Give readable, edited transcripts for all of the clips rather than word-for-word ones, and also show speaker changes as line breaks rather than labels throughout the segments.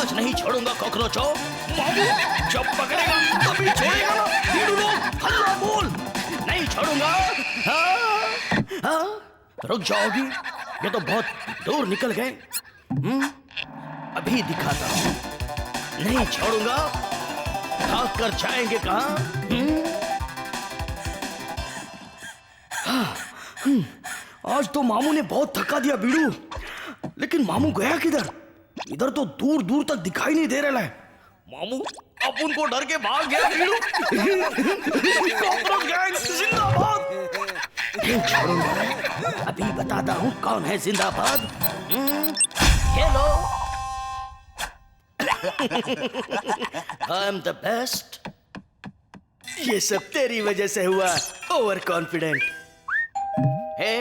आज नहीं छोड़ूंगा कॉकरोचों। मामू जब पकड़ेगा तभी छोड़ेगा ना। भीड़ू लोग हल्ला बोल, नहीं छोड़ूंगा। हाँ, रुक जाओगी? ये तो बहुत दूर निकल गए। अभी दिखाता हूँ, नहीं छोड़ूंगा। भाग कर जाएंगे कहाँ? आज तो मामू ने बहुत थका दिया बीड़ू। लेकिन मामू गया किधर? इधर तो दूर दूर तक दिखाई नहीं दे रहा है। मामू अब उनको डर के भाग गया बीड़ू। कॉकरोच गैंग जिंदाबाद। नहीं छोड़ूंगा, अभी बताता हूँ कौन है जिंदाबाद। Hello, I am the best. ये सब तेरी वजह से हुआ, ओवर कॉन्फिडेंट। हे,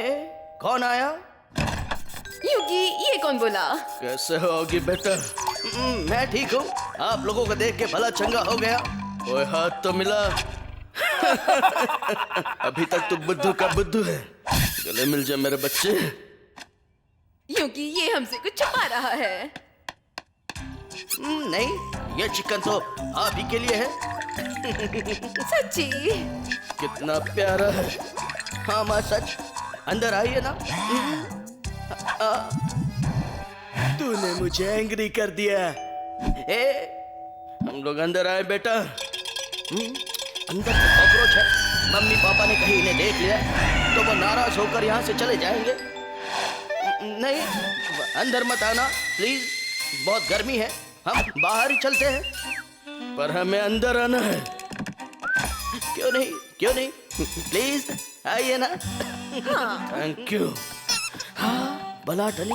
कौन आया?
युगी, ये कौन बोला?
कैसे होगी बेटा? मैं ठीक हूँ। आप लोगों को देख के भला चंगा हो गया। कोई हाथ तो मिला। अभी तक तो बुद्धू का बुद्धू है। गले मिल जा मेरे बच्चे।
युगी, ये हमसे कुछ छुपा रहा है।
नहीं, ये चिकन तो आप ही के लिए है।
सच्ची?
कितना प्यारा है। हाँ माँ सच। अंदर आइए ना। तूने मुझे एंग्री कर दिया। हम लोग अंदर आए बेटा। अंदर तो कॉकरोच है। मम्मी पापा ने कहीं इन्हें देख लिया तो वो नाराज होकर यहाँ से चले जाएंगे। नहीं, अंदर मत आना प्लीज, बहुत गर्मी है। हम बाहर ही चलते हैं। पर हमें अंदर आना है। क्यों नहीं, क्यों नहीं? प्लीज आइए ना। Thank you. हाँ, भला टली।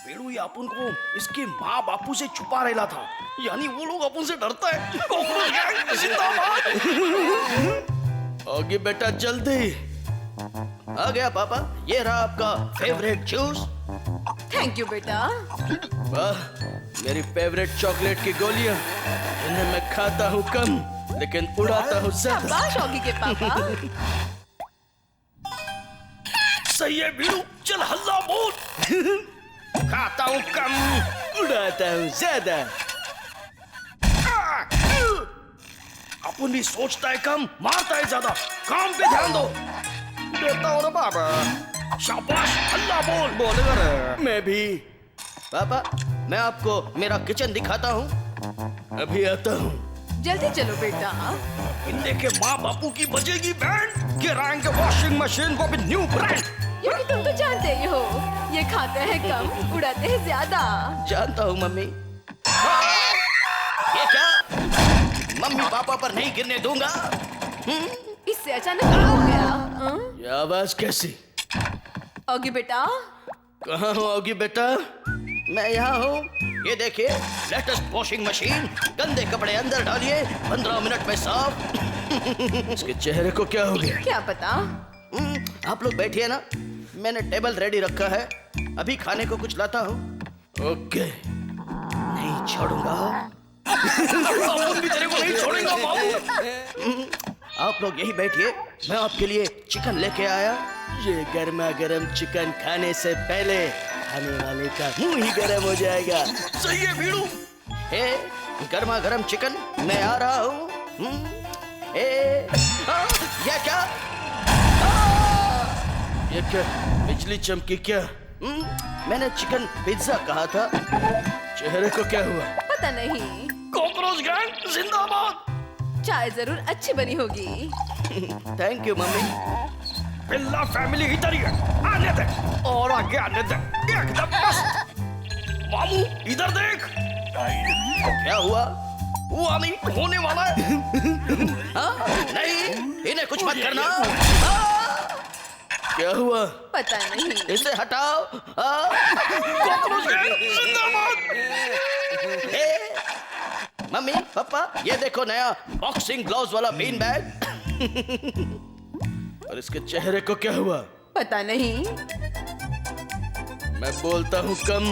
बेड़ू, ये अपन को इसके माँ बापू से छुपा रहला था, यानी वो लोग अपन से डरता है। कॉकरोच गैंग जिंदाबाद। आगे बेटा जल्दी। आ गया पापा, ये रहा आपका फेवरेट जूस।
थैंक यू बेटा।
वाह, मेरी फेवरेट चॉकलेट की गोलियां, इन्हें मैं खाता हूँ कम लेकिन उड़ाता हूँ ज्यादा।
शाबाश ऑगी के पापा।
सही है भीड़ू, चल हल्ला बोल। खाता हूँ कम, उड़ाता हूँ ज्यादा। अपन भी सोचता है कम, मारता है ज्यादा। काम पे ध्यान दो। देता हूँ बाबा। शाबाश, हल्ला बोल। बोलेगा रे। मैं भी। पापा, मैं आपको मेरा किचन दिखाता हूँ। अभी आता हूँ।
जल्दी चलो बेटा।
इंदे के माँ बापू की बजेगी बैंड। गिराएंगे वॉशिंग मशीन को भी न्यू ब्रांड।
क्योंकि तुम तो जानते ही हो, ये खाते हैं कम, उड़ाते हैं ज्यादा।
जानता हूँ मम्मी। ये क्या? मम्मी पापा पर नहीं गिरने दूंगा।
इससे अचानक क्या हो गया?
ये आवाज कैसी?
ऑगी बेटा।
कहाँ हो ऑगी बेटा? मैं यहाँ हूँ। ये देखिए, लेटेस्ट वॉशिंग मशीन। गंदे कपड़े अंदर डालिए, 15 मिनट में साफ। इसके चेहरे को क्या हो गया?
क्या पता।
आप लोग बैठिए ना, मैंने टेबल रेडी रखा है। अभी खाने को कुछ लाता हूँ। ओके, नहीं छोड़ूंगा। भी तेरे को नहीं छोड़ेगा बाबू। आप लोग यही बैठिए, मैं आपके लिए चिकन लेके आया। ये गर्मा गर्म चिकन खाने से पहले खाने वाले का मुंह ही गर्म हो जाएगा। सही है भीड़ू। गर्मा गर्म चिकन मैं आ रहा हूँ। ये क्या? ये क्या बिजली चमकी क्या? मैंने चिकन पिज्जा कहा था। चेहरे को क्या हुआ?
पता नहीं।
कॉकरोच गैंग जिंदाबाद।
चाय जरूर अच्छी बनी होगी।
Thank you mummy. बिल्ला फैमिली इधर ही है, आने दे और आगे आने दे, एकदम मस्त। मामू इधर देख। क्या हुआ? हुआ नहीं, होने वाला है। नहीं, इन्हें कुछ मत करना। क्या हुआ?
पता नहीं।
इसे हटाओ। कॉकरोच गैंग जिंदाबाद। मम्मी पापा, ये देखो नया बॉक्सिंग ग्लव्स वाला बीन बैग। और इसके चेहरे को क्या हुआ?
पता नहीं।
मैं बोलता हूँ कम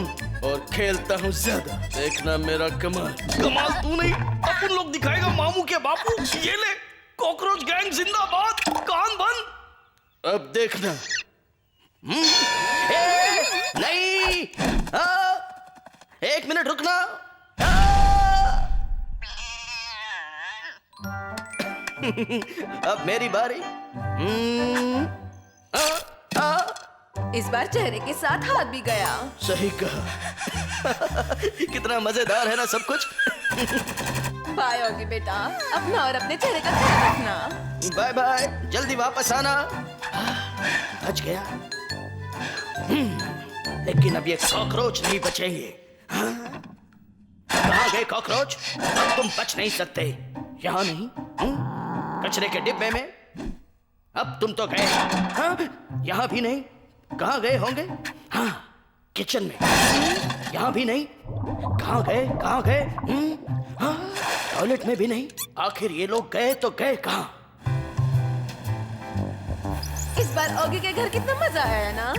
और खेलता हूँ ज्यादा। देखना मेरा कमाल। कमाल तू नहीं, अपन लोग दिखाएगा मामू के बापू। ये ले, कॉकरोच गैंग जिंदाबाद। कान बंद। अब देखना। नहीं, एक मिनट रुकना। अब मेरी बारी।
इस बार चेहरे के साथ हाथ भी गया।
सही कहा। कितना मजेदार है ना सब कुछ।
बाय होगी बेटा, अपना और अपने चेहरे का ख्याल रखना।
बाय बाय, जल्दी वापस आना। बच गया। लेकिन अब ये कॉकरोच नहीं बचेंगे। कहाँ गए कॉकरोच? अब तुम बच नहीं सकते। यहाँ नहीं, कचरे के डिब्बे में। अब तुम तो गए। हाँ, यहाँ भी नहीं। कहाँ गए होंगे? हाँ, किचन में। यहाँ भी नहीं। कहाँ गए? कहाँ गए? हाँ, टॉयलेट में भी नहीं। आखिर ये लोग गए तो गए कहाँ?
इस बार ओगी के घर कितना मजा आया ना।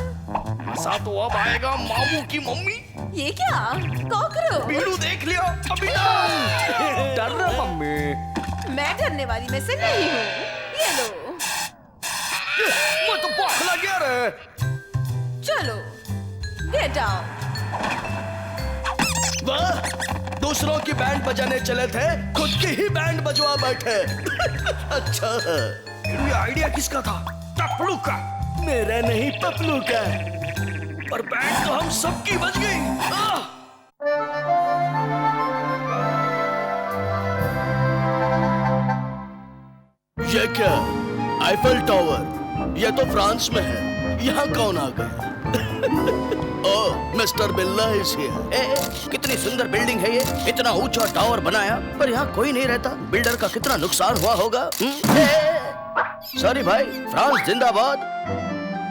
मजा तो अब आएगा मामू की मम्मी।
ये क्या? कॉकरोच?
बीड़ू देख लिया अभी ना।
डर रहा मम्मी।
मैं डरने वाली में से नहीं हूँ। ये लो।
मैं तो बौखला गया रे।
चलो, गेट आउट।
वाह, दूसरों की बैंड बजाने चले थे, खुद की ही बैंड बजवा बैठे। अच्छा, ये आइडिया किसका था? टपलू का। मेरा नहीं, पपलू का। पर बैंड तो हम सबकी बज गई। ये क्या? Eiffel tower. ये तो फ्रांस में है। यहाँ कौन आ गया? ओह, मिस्टर बिल्ला इज हियर। कितनी सुंदर बिल्डिंग है ये। इतना ऊंचा टावर बनाया, पर यहाँ कोई नहीं रहता। बिल्डर का कितना नुकसान हुआ होगा। सॉरी भाई, फ्रांस जिंदाबाद।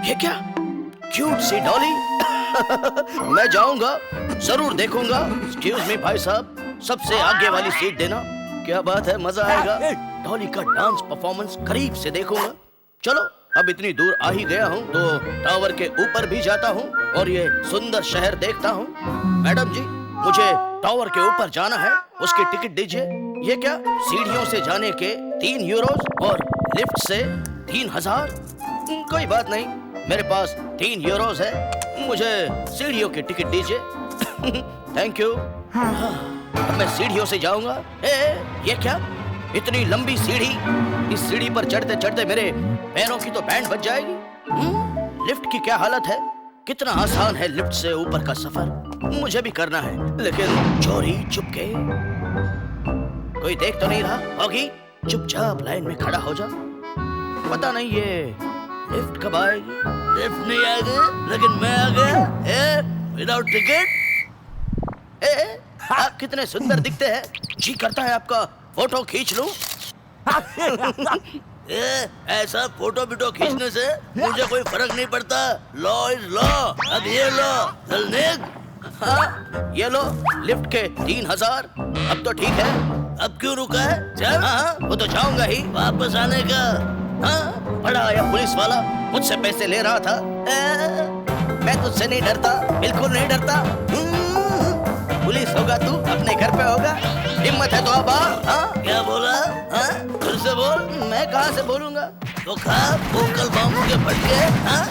ये क्या? क्यूट सी डॉली। मैं जाऊंगा, जरूर देखूंगा। एक्सक्यूज मी भाई साहब, सबसे आगे वाली सीट देना। क्या बात है, मजा आएगा। डॉली का डांस परफॉर्मेंस करीब से देखूंगा। चलो, अब इतनी दूर आ ही गया हूँ तो टावर के ऊपर भी जाता हूँ और ये सुंदर शहर देखता हूँ। मैडम जी, मुझे टावर के ऊपर जाना है, उसकी टिकट दीजिए। ये क्या? सीढ़ियों से जाने के 3 यूरोज और लिफ्ट से 3000। कोई बात नहीं, मेरे पास 3 यूरोज है। मुझे सीढ़ियों की टिकट दीजिए। Thank you. अब मैं सीढ़ियों से जाऊंगा। ये क्या? इतनी लंबी सीढ़ी। इस सीढ़ी पर चढ़ते चढ़ते मेरे पैरों की तो बैंड बज जाएगी। लिफ्ट की क्या हालत है। कितना आसान है लिफ्ट से ऊपर का सफर। मुझे भी करना है, लेकिन चोरी चुपके। कोई देख तो नहीं रहा होगी। चुपचाप लाइन में खड़ा हो जा। पता नहीं ये लिफ्ट कब आएगी। लिफ्ट नहीं आएगी, लेकिन मैं आ गया विदाउट टिकट। आप कितने सुंदर दिखते हैं। जी करता है आपका फोटो खींच लूं। ऐसा फोटो बिटो खींचने से मुझे कोई फर्क नहीं पड़ता। Law is law. अब ये लो जलनेक। हाँ, ये लो लिफ्ट के 3000। अब तो ठीक है। अब क्यों रुका है? चल। हाँ, वो तो जाऊंगा ही। वापस आने का। हाँ, बड़ा आया पुलिस वाला, मुझसे पैसे ले रहा था। मैं तुझसे नहीं डरता, बिल्कुल नहीं डरता। पुलिस होगा तू, अपने घर पे होगा। हिम्मत है तो अब आ। हाँ? क्या बोला? हाँ? फिर से बोल। मैं कहाँ से बोलूंगा? तो खा भूकल मामू के फटके। हाँ?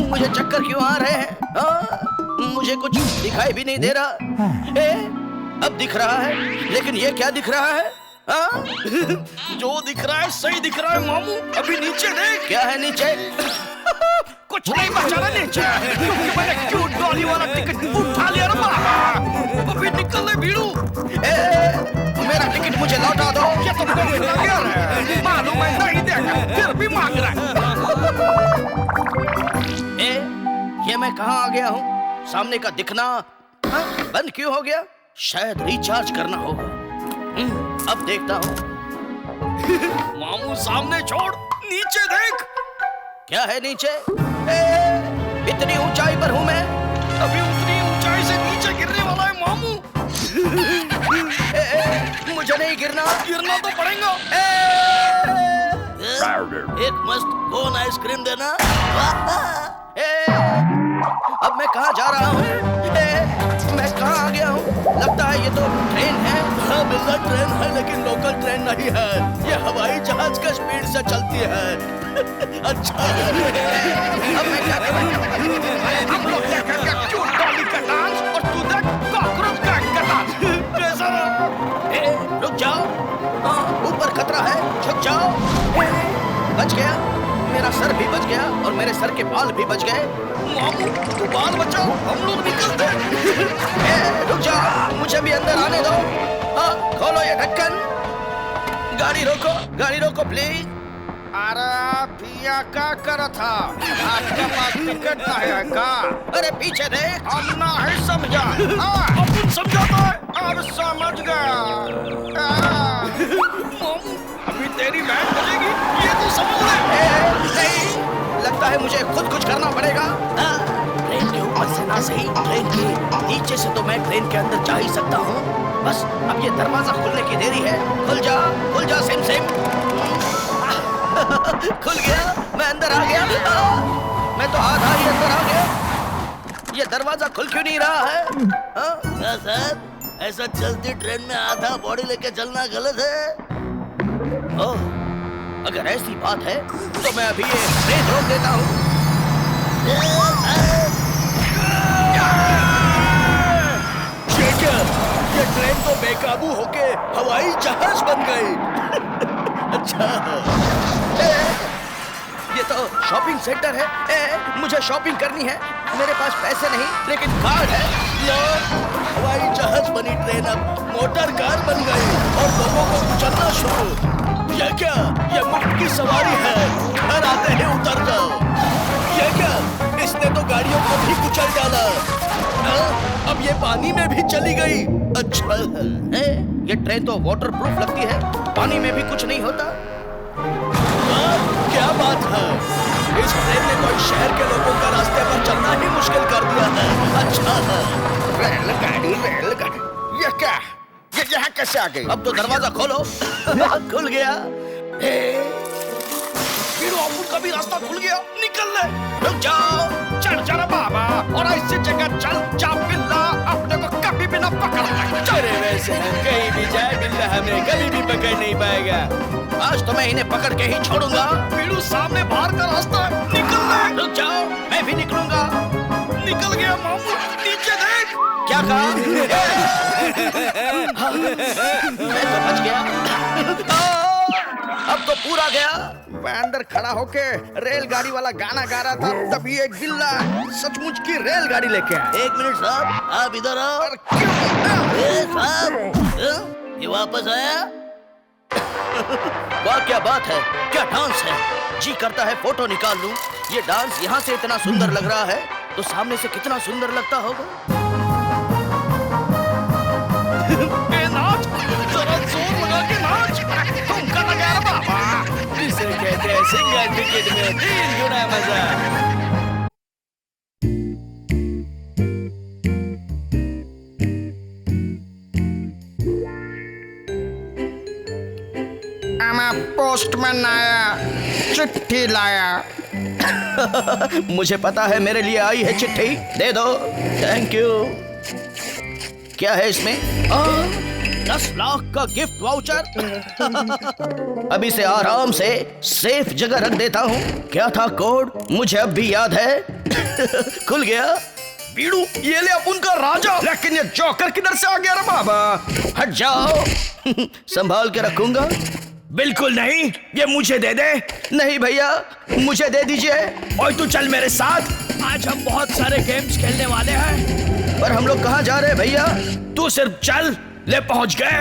मुझे चक्कर क्यों आ रहे हैं? हाँ? मुझे कुछ दिखाई भी नहीं दे रहा। अब दिख रहा है, लेकिन ये क्या दिख रहा है? हाँ? जो दिख रहा है सही दिख रहा है मामू। अभी नीचे देख। क्या है नीचे? कुछ नहीं बचा ना नीचे। क्योंकि मैंने क्यूट डॉली वाला टिकट उठा लिया ना। अभी निकल ले भीड़ू। मेरा टिकट मुझे लौटा दो। ये तो मालूम है नहीं देगा, फिर भी मांग रहा है। ये मैं कहाँ आ गया हूँ? सामने का दिखना बंद क्यों हो गया? शायद रिचार्ज करना होगा। अब देखता हूँ। मामू सामने छोड़, नीचे देख। क्या है नीचे? इतनी ऊंचाई पर हूँ मैं। अभी उतनी ऊंचाई से नीचे गिरने वाला है मामू। मुझे नहीं गिरना। गिरना तो पड़ेगा। एक मस्त कोन आइसक्रीम देना। अब मैं कहाँ जा रहा हूँ? मैं कहाँ आ गया हूँ? लगता है ये तो ट्रेन है। हाँ बिल्ला ट्रेन है, लेकिन लोकल ट्रेन नहीं है। ये हवाई जहाज का स्पीड से चलती है। अच्छा, अब मैं क्या करूँ? हम लोग क्या कर रहे हैं? क्यों डॉली का डांस और
तू देख कॉकरोच का गदा कैसा
रुक जाओ, ऊपर खतरा है, झुक जाओ। बच गया, मेरा सर भी बच गया और मेरे सर के बाल भी बच गए।
मामू तू बाल बचाओ, हम लोग निकलते हैं।
रुक जाओ, मुझे भी अंदर आने दो। खोलो ये ढक्कन। गाड़ी रोको प्लीज।
अरे पिया क्या कर था? आपके पास टिकट नहीं है का?
अरे पीछे देख।
हम ना है समझा। अपन समझाता है, अब समझ गया। मामू अभी तेरी बैंड बजेगी, ये तो समझ ले।
नहीं, लगता है मुझे खुद कुछ करना पड़ेगा। ट्रेन के ऊपर से ना सही, ट्रेन के नीचे से तो मैं ट्रेन के अंदर जा ही सकता हूँ। बस अब ये दरवाजा खुलने की देरी है। खुल जा सिम सिम। खुल गया, मैं अंदर आ गया। मैं तो आधा ही अंदर आ गया। ये दरवाजा खुल क्यों नहीं रहा है? सर, ऐसा चलती ट्रेन में आधा बॉडी लेके चलना गलत है। ओह, अगर ऐसी बात है तो मैं अभी ये ट्रेन रोक देता हूँ। ये ट्रेन तो बेकाबू होके हवाई जहाज बन गई। अच्छा, ये तो शॉपिंग सेंटर है। मुझे शॉपिंग करनी है। मेरे पास पैसे नहीं, लेकिन कार्ड है। लो, हवाई जहाज बनी ट्रेन अब मोटर कार बन गई और लोगों को कुचलना शुरू। ये क्या? ये मुफ्त की सवारी है। घर आते ही उतर जाओ। ये क्या? इसने तो गाड़ियों को भी कुचल डाला। अब ये पानी में भी चली गई। अच्छा है, ये ट्रेन तो वाटरप्रूफ लगती है, पानी में भी कुछ नहीं होता। क्या बात है, इस ट्रेन ने तो शहर के लोगों का रास्ते पर चलना ही मुश्किल कर दिया है। अच्छा है,
रेलगाड़ी, ये क्या? ये यहाँ कैसे आ गई?
अब तो दरवाजा खोलो। खुल गया।
अपुन का भी रास्ता खुल गया, निकल ले।
रुक जाओ।
चल बाबा, और ऐसी जगह चल जा बिल्ला, अपने को कभी भी ना पकड़ पाएगा।
अरे वैसे कहीं भी जाए बिल्ला हमें कभी भी पकड़ नहीं पाएगा। आज तो मैं इन्हें पकड़ के ही छोड़ूंगा।
पीड़ू सामने बाहर का रास्ता है, निकल ले।
रुक जाओ, मैं भी निकलूंगा।
निकल गया मामू, नीचे देख।
क्या कहा? मैं तो बच गया। अब तो पूरा गया।
मैं अंदर खड़ा होके रेलगाड़ी वाला गाना गा रहा था, तभी एक बिल्ला सचमुच की रेलगाड़ी लेके आया।
एक मिनट साहब, आप इधर आओ। साहब, ये वापस आया? वाह, क्या बात है, क्या डांस है। जी करता है फोटो निकाल लूं। ये डांस यहाँ से इतना सुंदर लग रहा है तो सामने से कितना सुंदर लगता होगा।
नाच, जरा जोर लगा के नाच। तुमका लगा रहा बाबा।
इसे कहते हैं सिंगल टिकट में 3 गुना मजा।
पोस्टमैन आया, चिट्ठी लाया।
मुझे पता है मेरे लिए आई है चिट्ठी, दे दो। Thank you. क्या है इसमें? 10 लाख का गिफ्ट वाउचर। अभी से आराम से सेफ जगह रख देता हूँ। क्या था कोड? मुझे अब भी याद है। खुल गया।
बीड़ू, ये ले अपन का राजा। लेकिन ये जोकर किधर से आ गया रे बाबा?
हट जाओ। संभाल के रखूंगा।
बिल्कुल नहीं, ये मुझे दे दे।
नहीं भैया, मुझे दे दीजिए।
और तू चल मेरे साथ, आज हम बहुत सारे गेम्स खेलने वाले हैं।
पर हम लोग कहाँ जा रहे हैं भैया?
तू सिर्फ चल, ले पहुंच गए।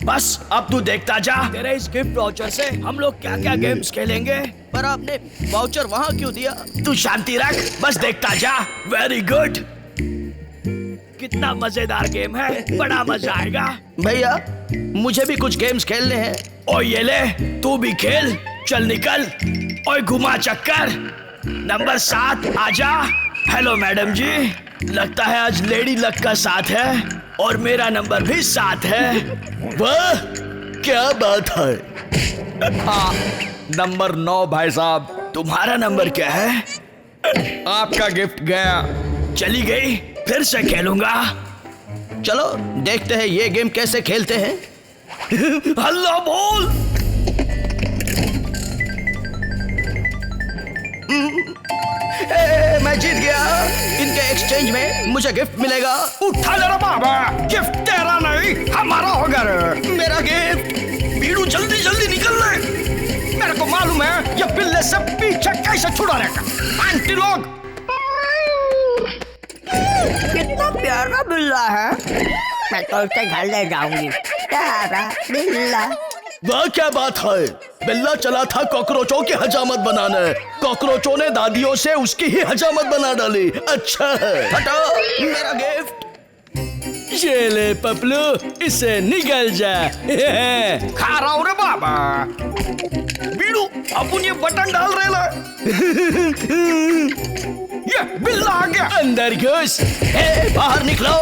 बस अब तू देखता जा, तेरे इस गिफ्ट वाउचर से हम लोग क्या क्या गेम्स खेलेंगे।
पर आपने वाउचर वहाँ क्यों दिया?
तू शांति रख, बस देखता जा। Very good. कितना मजेदार गेम है, बड़ा मजा आएगा।
भैया, मुझे भी कुछ गेम्स खेलने हैं।
और ये ले, तू भी खेल। चल निकल और घुमा चक्कर। नंबर 7 आजा। हेलो मैडम जी, लगता है आज लेडी लक का साथ है और मेरा नंबर भी 7 है।
वाह, क्या बात है।
नंबर 9 भाई साहब। तुम्हारा नंबर क्या है? आपका गिफ्ट गया। चली गई, फिर से खेलूंगा।
चलो देखते हैं ये गेम कैसे खेलते हैं।
हल्ला बोल।
मैं जीत गया। इनके एक्सचेंज में मुझे गिफ्ट मिलेगा।
उठा ले रे बाबा, गिफ्ट तेरा नहीं हमारा होगा रे।
मेरा गिफ्ट।
बीड़ू जल्दी जल्दी निकल ले, मेरे को मालूम है ये बिल्ले से पीछे कैसे छुड़ाने का। आंटी लोग,
कितना प्यारा बिल्ला है, मैं तो उसे घर ले जाऊंगी। प्यारा बिल्ला।
वाह क्या बात है, बिल्ला चला था कॉकरोचों की हजामत बनाने, कॉकरोचों ने दादियों से उसकी ही हजामत बना डाली। अच्छा है, हटो मेरा गिफ्ट।
ये ले पपलू, इसे निकल जा। खा रहा हूँ रे बाबा। बीड़ू अपन ये बटन डाल रहे ला। ये बिल्ला आ गया।
अंदर घुस। बाहर निकलो।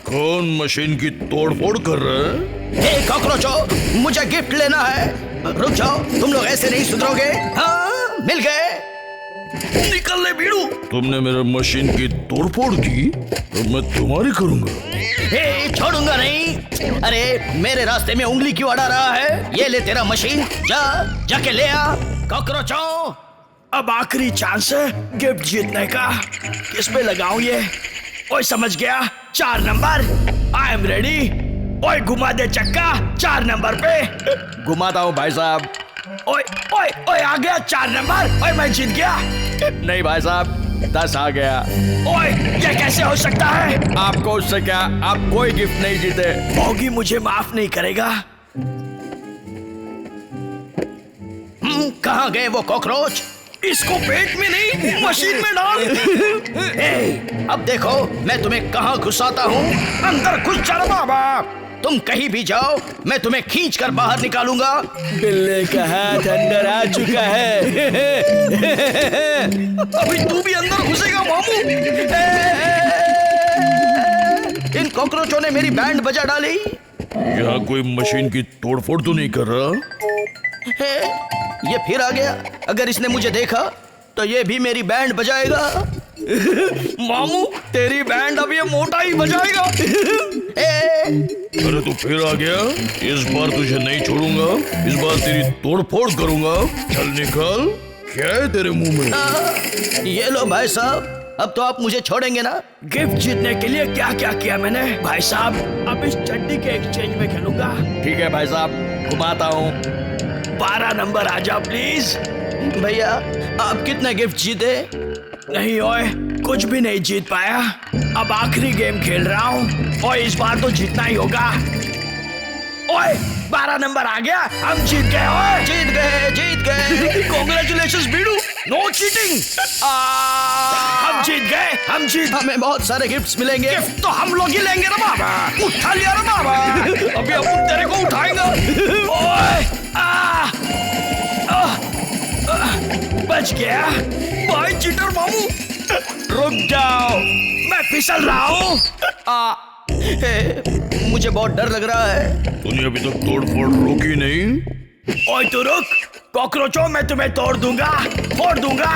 कौन मशीन की तोड़फोड़ कर रहा है?
हे कॉकरोचों, मुझे गिफ्ट लेना है। रुक जाओ, तुम लोग ऐसे नहीं सुधरोगे। हाँ, मिल गए।
निकल ले बीड़ू।
तुमने मेरे मशीन की तोड़फोड़ की तो मैं तुम्हारी करूंगा।
हे, छोड़ूंगा नहीं। अरे मेरे रास्ते में उंगली क्यों अड़ा रहा है? ये ले तेरा मशीन, जाके ले आ। कॉकरोचों,
अब आखिरी चांस है गिफ्ट जीतने का। किस पे लगाऊं ये? ओए समझ गया, 4 नंबर। I am ready. ओए घुमा दे चक्का 4 नंबर पे।
घुमाता हूँ भाई साहब।
ओए ओए ओए आ गया 4 नंबर। ओए मैं जीत गया।
नहीं भाई साहब, 10 आ गया।
ओए ये कैसे हो सकता है?
आपको उससे क्या, आप कोई गिफ्ट नहीं जीते।
भोगी मुझे माफ नहीं करेगा।
कहाँ गए वो कॉकरोच?
इसको पेट में नहीं, मशीन में डाल।
अब देखो मैं तुम्हें कहाँ घुसाता हूँ।
अंदर घुस जा रे बाबा।
तुम कहीं भी जाओ, मैं तुम्हें खींच कर बाहर निकालूंगा।
बिल्ले का हाथ अंदर आ चुका है। अभी तू भी अंदर घुसेगा मामू।
इन कॉकरोचों ने मेरी बैंड बजा डाली।
यहाँ कोई मशीन की तोड़फोड़ तो नहीं कर रहा?
ये फिर आ गया। अगर इसने मुझे देखा तो ये भी मेरी बैंड बजाएगा।
मामू तेरी बैंड अब ये मोटा ही बजाएगा।
अरे तू फिर आ गया। इस बार तुझे नहीं छोड़ूंगा, इस बार तेरी तोड़फोड़ करूंगा। चल निकल। क्या है तेरे मुंह में?
ये लो भाई साहब, अब तो आप मुझे छोड़ेंगे ना?
गिफ्ट जीतने के लिए क्या क्या किया मैंने भाई साहब। अब इस चड्डी के एक्सचेंज में खेलूंगा।
ठीक है भाई साहब, घुमाता हूँ।
12 नंबर आ जा प्लीज।
भैया आप कितने गिफ्ट जीते?
नहीं ओए, कुछ भी नहीं जीत पाया। अब आखिरी गेम खेल रहा हूँ और इस बार तो जीतना ही होगा। ओए 12 नंबर आ गया, हम जीत गए। ओए
जीत गए।
कांग्रेचुलेशंस बीड़ू, नो चीटिंग। हम जीत।
हमें बहुत सारे गिफ्ट्स मिलेंगे।
गिफ्ट तो हम लोग ही लेंगे ना बाबा। उठा लिया ना बाबा। अभी अपन तेरे को उठाएंगे। ओए बच गया। भाई चीटर मामू, रुक जाओ, मैं फिसल रहा हूँ।
मुझे बहुत डर लग रहा है।
तूने अभी तक तोड़फोड़ रोकी नहीं।
ओए तू रुक, कॉकरोचों मैं तुम्हें तोड़ दूंगा, फोड़ दूंगा।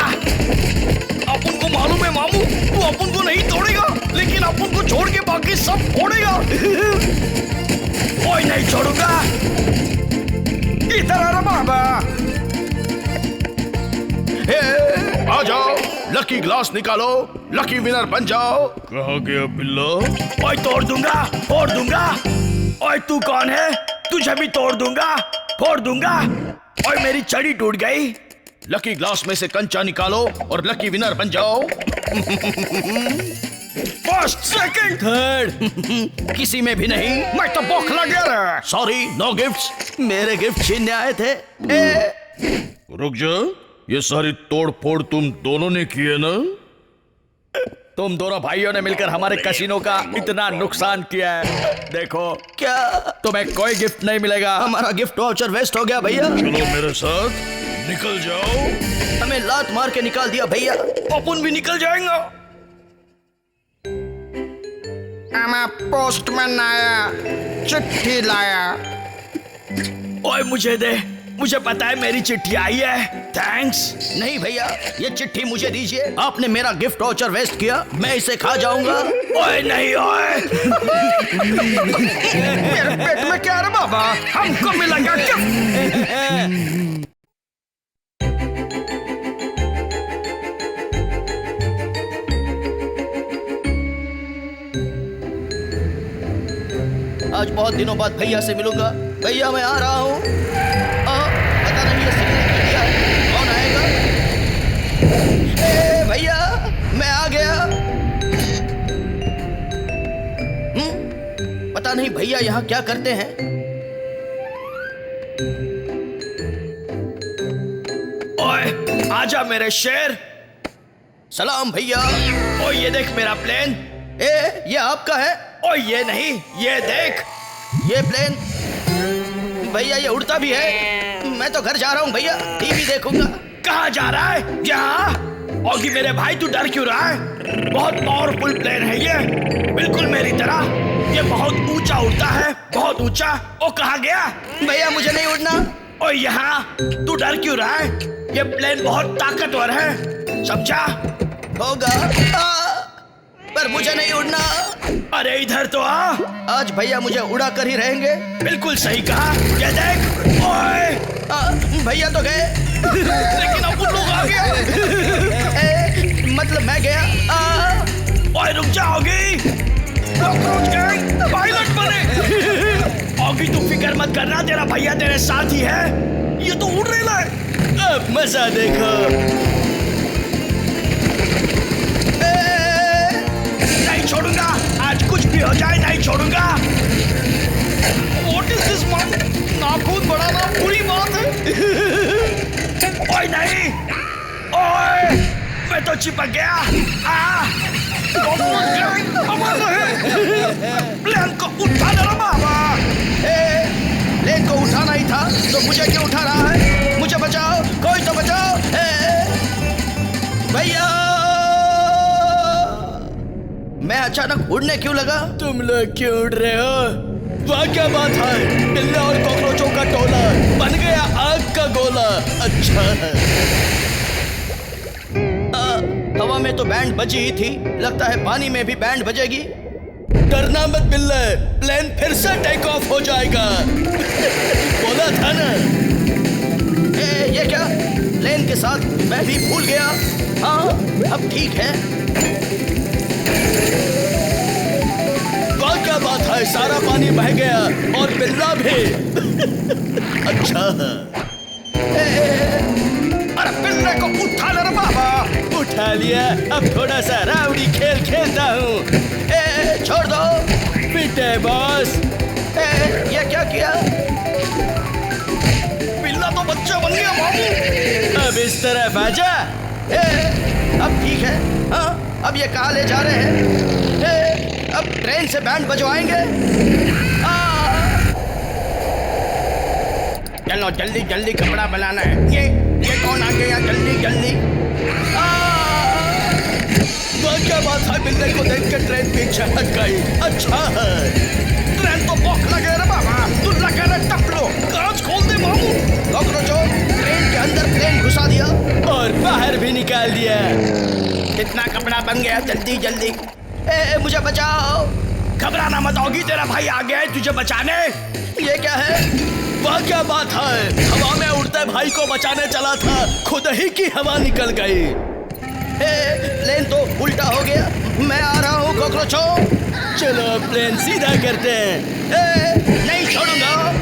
अपन को मालूम है मामू, तू अपन को नहीं तोड़ेगा, लेकिन अपन को छोड़ के बाकी सब फोड़ेगा। ओए नहीं छोड़ूंगा। इधर आ रहा बाबा।
आ जाओ, लकी ग्लास निकालो, लकी विनर बन जाओ।
कहाँ गया बिल्ला?
ओए तोड़ दूंगा, फोड़ दूंगा। ओए तू कौन है? तुझे भी तोड़ दूंगा, फोड़ दूंगा। ओए मेरी छड़ी टूट गई।
लकी ग्लास में से कंचा निकालो और लकी विनर बन जाओ।
First, second, third.
किसी में भी नहीं।
मैं तो बौखला गया।
Sorry, no gifts. मेरे गिफ्ट छीनने आए थे।
रुक जा, ये सारी तोड़फोड़ तुम दोनों ने की है ना?
तुम दोनों भाइयों ने मिलकर हमारे कैसीनो का इतना नुकसान किया है। देखो क्या, तुम्हें कोई गिफ्ट नहीं मिलेगा। हमारा गिफ्ट वाउचर वेस्ट हो गया भैया।
चलो मेरे साथ, निकल जाओ।
हमें लात मार के निकाल दिया भैया।
अपन भी निकल जाएंगे।
पोस्टमैन आया, चिट्ठी लाया।
ओए मुझे दे, मुझे पता है मेरी चिट्ठी आई है। थैंक्स।
नहीं भैया, ये चिट्ठी मुझे दीजिए। आपने मेरा गिफ्ट वाउचर वेस्ट किया, मैं इसे खा जाऊंगा।
ओए नहीं ओए। मेरे पेट में क्या है बाबा? हमको मिलेगा गिफ्ट।
बहुत दिनों बाद भैया से मिलूंगा। भैया मैं आ रहा हूँ। पता नहीं ये सिग्नल क्यों दिया है, कौन आएगा? ए भैया मैं आ गया। पता नहीं भैया यहाँ क्या करते हैं।
ओए आजा मेरे शेर।
सलाम भैया।
ओ ये देख मेरा प्लेन।
ये आपका है?
ओ ये नहीं, ये देख।
ये प्लेन भैया ये उड़ता भी है। मैं तो घर जा रहा हूँ भैया, टीवी देखूंगा।
कहाँ जा रहा है? यहाँ। ओगी मेरे भाई तू डर क्यों रहा है? बहुत पावरफुल प्लेन है ये, बिल्कुल मेरी तरह। ये बहुत ऊंचा उड़ता है, बहुत ऊंचा। ओ कहाँ गया?
भैया मुझे नहीं उड़ना।
ओ यहाँ तू डर क्यों रहा है? ये प्लेन बहुत ताकतवर है, समझा?
होगा पर मुझे नहीं उड़ना।
अरे इधर तो आ।
आज भैया मुझे उड़ा कर ही रहेंगे।
बिल्कुल सही कहा। ये देख। ओए
भैया तो गए
लेकिन अब लोग आ गया।
मतलब मैं गया।
ओए रुक जाओगी, पायलट बने। ओगी तू फिक्र मत करना, तेरा भैया तेरे साथ ही है। ये तो उड़ रहा है। अब मजा देखो। नहीं छोड़ूंगा, आज कुछ भी हो जाए नहीं छोड़ूंगा। What is this man? नाखून बढ़ाना बुरी बात है। ओए नहीं, ओए मैं तो चिपक गया। प्लेन को उठा दे बाबा।
प्लेन को उठाना ही था तो मुझे क्यों उठा रहा है? मुझे बचाओ, कोई तो बचाओ। भैया मैं अचानक उड़ने क्यों लगा?
तुम लोग क्यों उड़ रहे हो? वह क्या बात है? बिल्ले और कॉकरोचों का टोला बन गया आग का गोला। अच्छा है।
हवा में तो बैंड बजी ही थी, लगता है पानी में भी बैंड बजेगी।
डरना मत बिल्ले, प्लेन फिर से टेक ऑफ हो जाएगा। बोला था ना।
ये क्या? प्लेन के साथ मैं भी भूल गया। हाँ अब ठीक है।
क्या बात है, सारा पानी बह गया और बिल्ला भी। अच्छा अरे बिल्ले को उठा ले बाबा। उठा लिया, अब थोड़ा सा रावड़ी खेल खेलता हूँ।
छोड़ दो।
पीटे बॉस।
ये क्या किया?
बिल्ला तो बच्चा बन गया मामू। अब इस तरफ आजा।
अब ठीक है। हाँ अब ये कहाँ ले जा रहे हैं? अब ट्रेन से बैंड बजवाएंगे।
चलो जल्दी जल्दी कपड़ा बनाना है। ये कौन आ गया? जल्दी जल्दी। क्या बात है? बिल्ले को देख के ट्रेन पीछे हट गई। अच्छा है। ट्रेन तो बौख लगे रे बाबा। तू लगे रे टपलो। कांच खोल दे मामू।
कॉकरोचों ट्रेन के अंदर प्लेन घुसा दिया
और बाहर भी निकाल दिया।
कितना कपड़ा बन गया? जल्दी जल्दी। मुझे बचाओ।
घबराना मत होगी, तेरा भाई आ गया है तुझे बचाने।
ये क्या है?
वह क्या बात है? हवा में उड़ते भाई को बचाने चला था, खुद ही की हवा निकल गई।
प्लेन तो उल्टा हो गया। मैं आ रहा हूँ कॉकरोचों।
चलो प्लेन सीधा करते हैं।
नहीं छोड़ूंगा।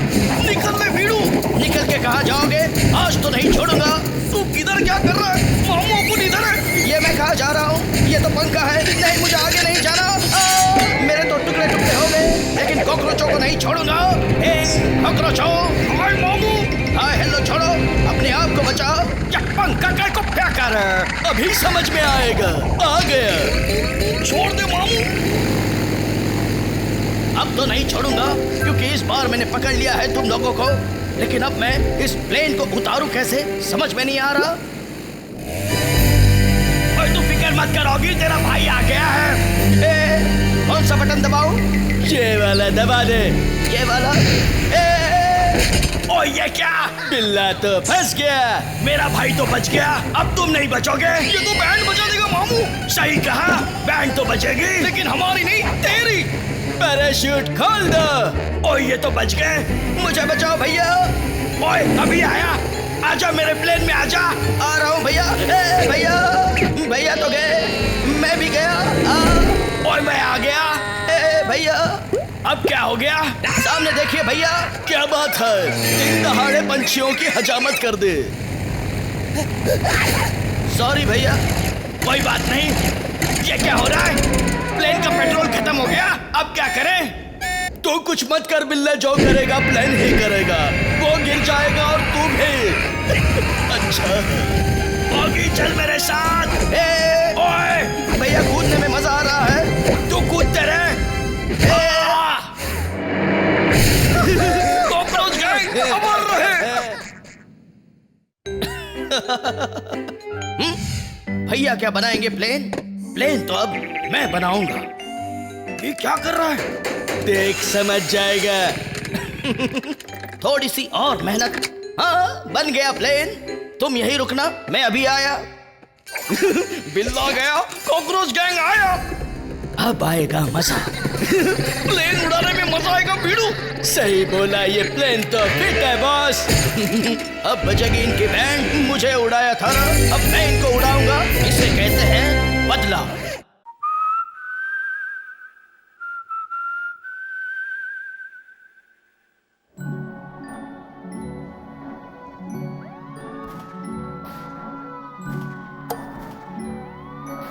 निकल ले भीड़ू।
निकल के कहाँ जाओगे? आज तो नहीं छोड़ूंगा।
तू किधर क्या कर रहा है? मामू अपन इधर है।
ये मैं कहाँ जा रहा हूँ? ये तो पंखा है। नहीं मुझे आगे नहीं जाना। मेरे तो टुकड़े टुकड़े हो गए, लेकिन कॉकरोचों को नहीं छोड़ूंगा। कॉकरोचों
हाय मामू।
हाय हेलो छोड़ो, अपने आप को बचाओ।
पंखा काय को क्या कर रहा है? अभी समझ में आएगा। आ गया। छोड़ दे मामू।
अब तो नहीं छोड़ूंगा, क्योंकि इस बार मैंने पकड़ लिया है तुम लोगों को। लेकिन अब मैं इस प्लेन को उतारूं कैसे, समझ में नहीं आ रहा।
तू फिक्र मत करोगी, तेरा भाई आ गया है।
कौन सा बटन दबाऊं?
ये वाला दबा दे।
ये वाला।
ओ ये क्या? बिल्ला तो फंस गया। मेरा भाई तो बच गया, अब तुम नहीं बचोगे। ये तो बैंड बजा देगा मामू। सही कहा, बैंड तो बचेगी, लेकिन हमारी नहीं तेरी। पैराशूट खोल दो। ओ ये तो बच गए।
मुझे बचाओ भैया।
ओए अभी आया। आजा मेरे प्लेन में आजा।
आ रहा हूँ भैया। भैया भैया तो गए, मैं भी गया।
ओए मैं आ गया।
भैया
अब क्या हो गया?
सामने देखिए भैया।
क्या बात है?
दिन दहाड़े पंछियों की हजामत कर दे। सॉरी भैया।
कोई बात नहीं। ये क्या हो रहा है? प्लेन का पेट्रोल खत्म हो गया, अब क्या करें?
तू कुछ मत कर बिल्ले, जो करेगा प्लेन ही करेगा। वो गिर जाएगा और तू भी। अच्छा
ऑगी चल मेरे साथ। ओए
भैया, कूदने में मजा आ रहा है।
तू कूदते रहे। कॉकरोच गैंग अमर रहे।
भैया क्या बनाएंगे प्लेन? प्लेन तो अब मैं बनाऊंगा।
ये क्या कर रहा है?
देख समझ जाएगा। थोड़ी सी और मेहनत। हाँ, बन गया प्लेन। तुम यहीं रुकना, मैं अभी आया।
बिल्ला गया, कॉकरोच गैंग आया।
अब आएगा मजा।
प्लेन उड़ाने में मजा आएगा भिड़ू।
सही बोला, ये प्लेन तो फिट है बॉस। अब बजेगी इनकी बैंड। मुझे उड़ाया था ना, अब मैं इनको उड़ाऊंगा। इसे कहते हैं बदला।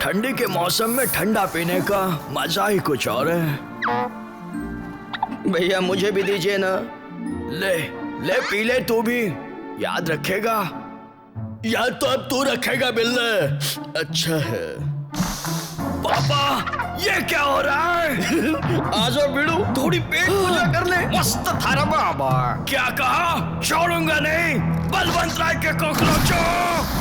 ठंडी के मौसम में ठंडा पीने का मजा ही कुछ और है।
भैया मुझे भी दीजिए ना।
ले ले पी ले, तू भी। याद रखेगा?
याद तो अब तू रखेगा बिल्ले। अच्छा है।
पापा, ये क्या हो रहा है?
आजा बिड़ू, थोड़ी पेट पूजा कर ले।
मस्त थारा बाबा। क्या कहा? छोड़ूंगा नहीं। बलवंत राय के कॉकरोचों।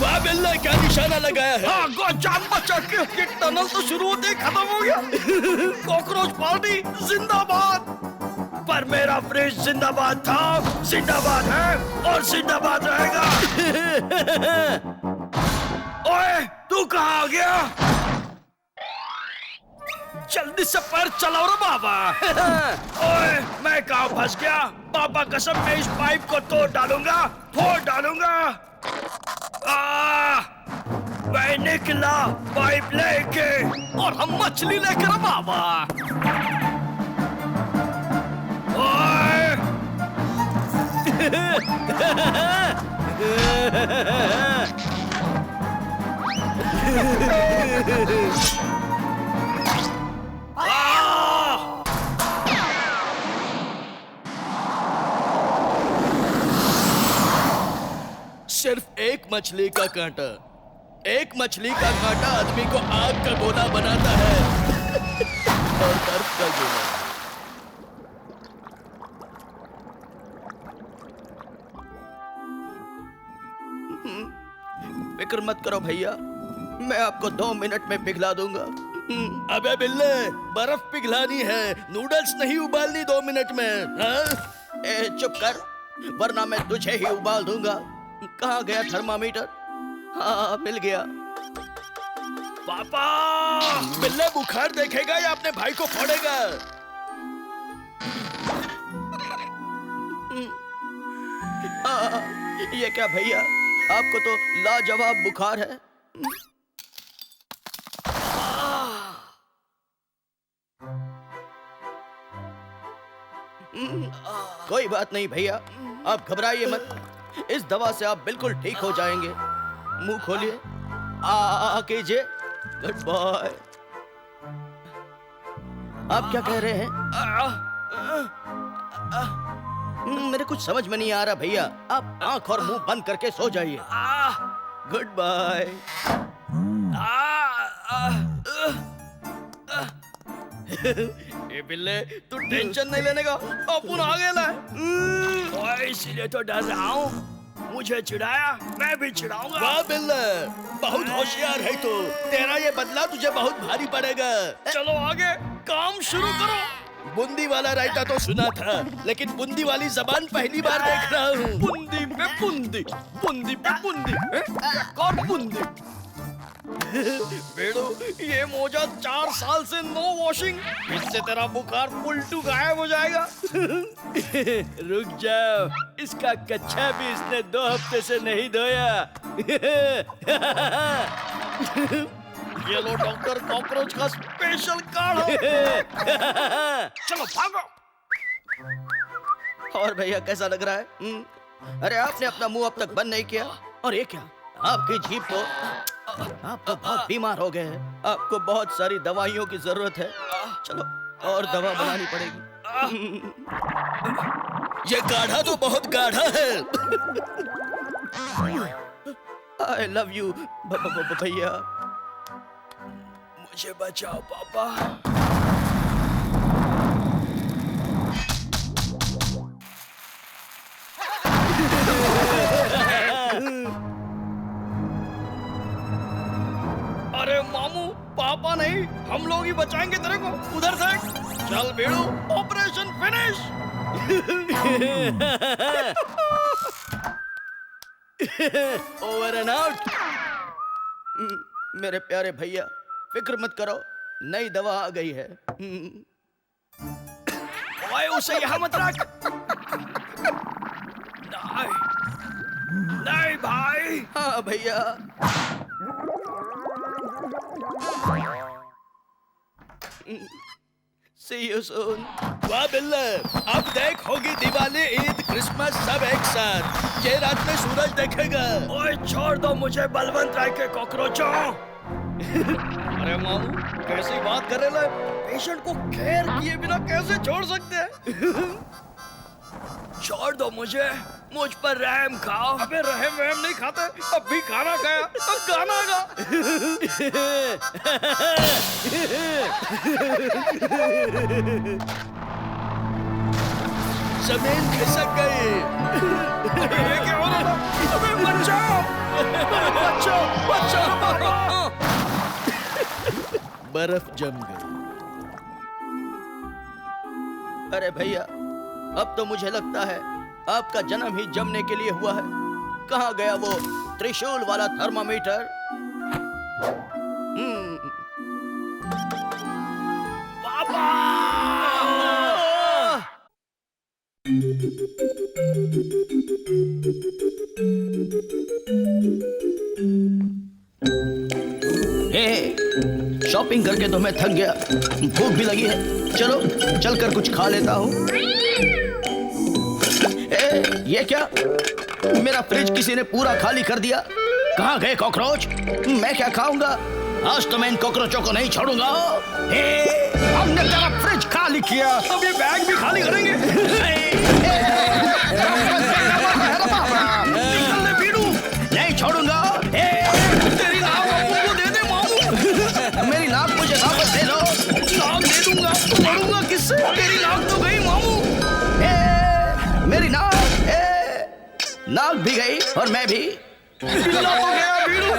वाह बिल्ले, क्या निशाना लगाया है।
हाँ, गो जान बचा के। ये टनल तो शुरू होते ही खत्म हो गया। कॉकरोच पार्टी जिंदाबाद। पर मेरा फ्रिज जिंदाबाद था, जिंदाबाद है और जिंदाबाद रहेगा। ओए, तू कहाँ आ गया? जल्दी से पैर चलाओ रे बाबा। ओए, मैं कहाँ फंस गया? पापा कसम, मैं इस पाइप को तोड़ डालूंगा, फोड़ डालूंगा। मैं निकला पाइप लेके और हम मछली लेकर बाबा। ओए!
सिर्फ एक मछली का कांटा, एक मछली का कांटा आदमी को आग का गोला बनाता है। और दर्द का गोला। फिक्र मत करो भैया, मैं आपको 2 मिनट में पिघला दूंगा। अबे बिल्ले, बर्फ पिघलानी है, नूडल्स नहीं उबालनी 2 मिनट में। हाँ? ए, चुप कर, वरना मैं तुझे ही उबाल दूंगा। कहाँ गया थर्मामीटर? हाँ, मिल गया।
पापा,
बिल्ले बुखार देखेगा या अपने भाई को फोड़ेगा? ये क्या भैया, आपको तो लाजवाब बुखार है। कोई बात नहीं भैया, आप घबराइए मत। इस दवा से आप बिल्कुल ठीक हो जाएंगे। मुंह खोलिए, कीजिए। Good boy. आप क्या कह रहे हैं? मेरे कुछ समझ में नहीं आ रहा भैया। आप आंख और मुंह बंद करके सो जाइए। Good bye. ए बिल्ले, तू टेंशन नहीं लेने का, अपन आ गया ना।
इसीलिए तो डर रहा हूँ। मुझे चिढ़ाया, मैं भी चिढ़ाऊंगा।
वाह बिल्ले, बहुत होशियार है तू। तेरा ये बदला तुझे बहुत भारी पड़ेगा।
चलो आगे, काम शुरू करो।
बूंदी वाला रायता तो सुना था, लेकिन बूंदी वाली जबान पहली बार देख रहा हूँ।
बूंदी पे बूंदी, बूंदी पे बूंदी, और बूंदी। बेड़ो, ये मोजा 4 साल से नो वॉशिंग। इससे तेरा बुखार पुलटू गायब हो जाएगा।
रुक जाओ, इसका कच्छा भी इसने 2 हफ्ते से नहीं धोया।
ये लो डॉक्टर कॉकरोच का स्पेशल काढ़ा। चलो भागो।
और भैया कैसा लग रहा है? अरे आपने अपना मुंह अब तक बंद नहीं किया, और ये क्या, आपकी जीभ तो, आप तो बहुत बीमार हो गए हैं। आपको बहुत सारी दवाइयों की जरूरत है। चलो और दवा बनानी पड़ेगी।
ये गाढ़ा तो बहुत गाढ़ा है।
आई लव यू भैया।
मुझे बचाओ पापा।
अरे मामू, पापा नहीं, हम लोग ही बचाएंगे तेरे को। उधर से चल बेड़ू, operation finish. Over and out. मेरे प्यारे भैया, फिक्र मत करो, नई दवा आ गई है।
ओए, उसे यहाँ मत रख। नहीं, नहीं भाई।
हाँ भैया। See you soon.
वाह बिल्ला, अब देख, होगी दिवाली, ईद, क्रिसमस सब एक साथ। ये रात में सूरज देखेगा। ओए छोड़ दो मुझे बलवंत राय के कॉकरोचों।
अरे मामू, कैसी बात कर रहे हो? पेशेंट को केयर किए बिना कैसे छोड़ सकते हैं?
छोड़ दो मुझे, मुझ पर रहम खाओ।
अबे रहम वहम नहीं खाते, अब भी खाना खाया तो गाना गा।
जमीन खिसक गई।
ये क्या हो रहा था? अबे बचाओ, बचाओ, बचाओ।
बर्फ जम गई।
अरे भैया, अब तो मुझे लगता है आपका जन्म ही जमने के लिए हुआ है। कहाँ गया वो त्रिशूल वाला थर्मामीटर?
पापा!
शॉपिंग करके तो मैं थक गया, भूख भी लगी है। चलो चलकर कुछ खा लेता हूँ। ये क्या, मेरा फ्रिज किसी ने पूरा खाली कर दिया। कहाँ गए कॉकरोच? मैं क्या खाऊंगा? आज तो मैं इन कॉकरोचों को नहीं छोड़ूंगा। हमने तेरा फ्रिज खाली किया, अब ये बैग भी खाली करेंगे। नहीं छोड़ूंगा। तेरी नाक को दे दे मामू। मेरी नाक मुझे वापस दे दो। नाक दे दूंगा, लड़ूंगा किससे? तेरी नाक तो गई मामू। मेरी नाक, नाक भी गई और मैं भी। बिल्ला हो गया बीड़ू।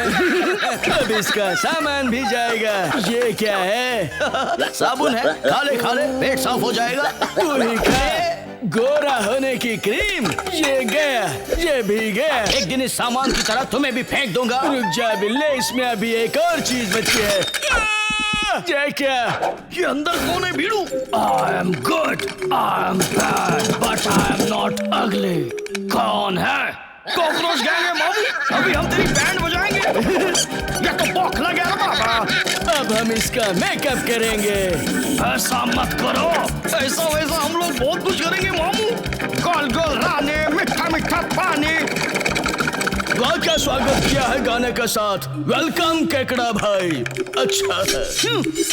अब इसका सामान भी जाएगा। ये क्या है?
साबुन है, खा ले खा ले, पेट साफ हो जाएगा।
तू ही खा। गोरा होने की क्रीम। ये गया, ये भी गया।
एक दिन इस सामान की तरह तुम्हें भी फेंक दूंगा।
रुक जा बिल्ले, इसमें अभी एक और चीज बची है। ये क्या?
ये अंदर कौन है बीड़ू?
I am good, I am bad, but I am not ugly. कौन है?
कॉकरोच गैंग है मामू, अभी हम तेरी बैंड बजाएंगे। ये तो बौखला गया बाबा।
अब हम इसका मेकअप करेंगे।
ऐसा मत करो, ऐसा वैसा हम लोग बहुत कुछ करेंगे मामू। गोल गोल राने, मीठा मीठा पानी।
वाह, क्या स्वागत किया है गाने के साथ। वेलकम केकड़ा भाई। अच्छा है।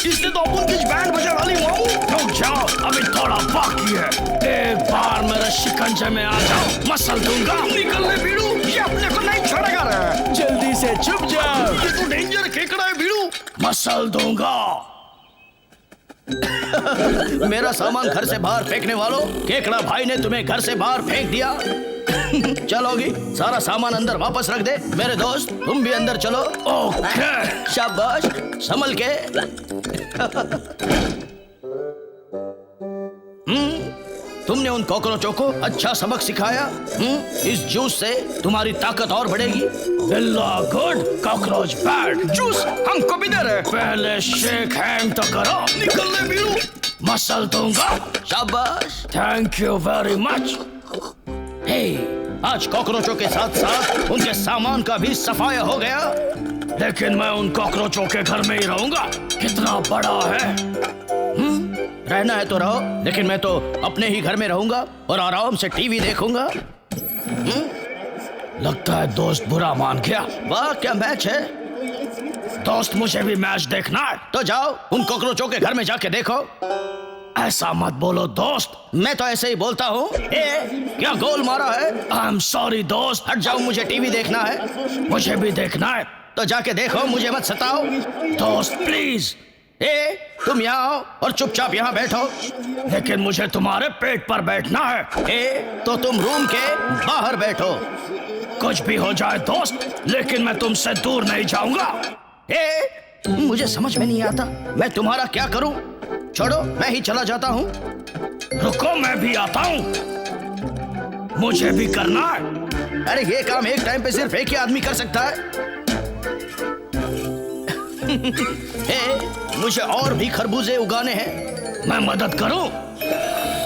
इसने तो अपन की बैंड बजा डाली मामू।
रुक जाओ, अभी थोड़ा बाकी है। एक बार मेरे शिकंजे में आ जाओ, मसल दूंगा।
निकल ले बीड़ू, ये अपने को नहीं छोड़ेगा रे।
जल्दी से छुप जाओ।
ये तो डेंजर केकड़ा है बीड़ू।
मसल दूंगा।
मेरा सामान घर से बाहर फेंकने वालों, केकड़ा भाई ने तुम्हें घर से बाहर फेंक दिया। चलोगी, सारा सामान अंदर वापस रख दे। मेरे दोस्त, तुम भी अंदर चलो।
ओके।
शाबाश, संभल के। तुमने उन कॉकरोचों को अच्छा सबक सिखाया। इस जूस से तुम्हारी ताकत और बढ़ेगी।
बिल्ला गुड, कॉकरोच बैड।
जूस हमको भी दे रहे।
पहले शेक हैंड तो करो।
निकल ले बीड़ू।
मसल दूंगा।
शाबाश।
Thank you very much.
Hey, आज कॉकरोचों के साथ साथ उनके सामान का भी सफाया हो गया।
लेकिन मैं उन कॉकरोचों के घर में ही रहूंगा। कितना बड़ा है?
रहना है तो रहो, लेकिन मैं तो अपने ही घर में रहूंगा और आराम से टीवी देखूंगा।
लगता है दोस्त बुरा मान गया।
वाह, क्या मैच है।
दोस्त मुझे भी मैच देखना है।
तो जाओ उन कॉकरोचों के घर में जाके देखो।
ऐसा मत बोलो दोस्त।
मैं तो ऐसे ही बोलता हूँ। क्या गोल मारा है।
आई एम सॉरी दोस्त।
हट जाओ, मुझे टीवी देखना है।
मुझे भी देखना है।
तो जाके देखो, मुझे मत सताओ।
दोस्त प्लीज।
तुम यहाँ आओ और चुपचाप यहाँ बैठो।
लेकिन मुझे तुम्हारे पेट पर बैठना है।
तो तुम रूम के बाहर बैठो।
कुछ भी हो जाए दोस्त, लेकिन मैं तुमसे दूर नहीं जाऊंगा।
मुझे समझ में नहीं आता मैं तुम्हारा क्या करूं। छोड़ो, मैं ही चला जाता हूं।
रुको, मैं भी आता हूं। मुझे भी करना है।
अरे ये काम एक टाइम पे सिर्फ एक ही आदमी कर सकता है। मुझे और भी खरबूजे उगाने हैं।
मैं मदद करूं?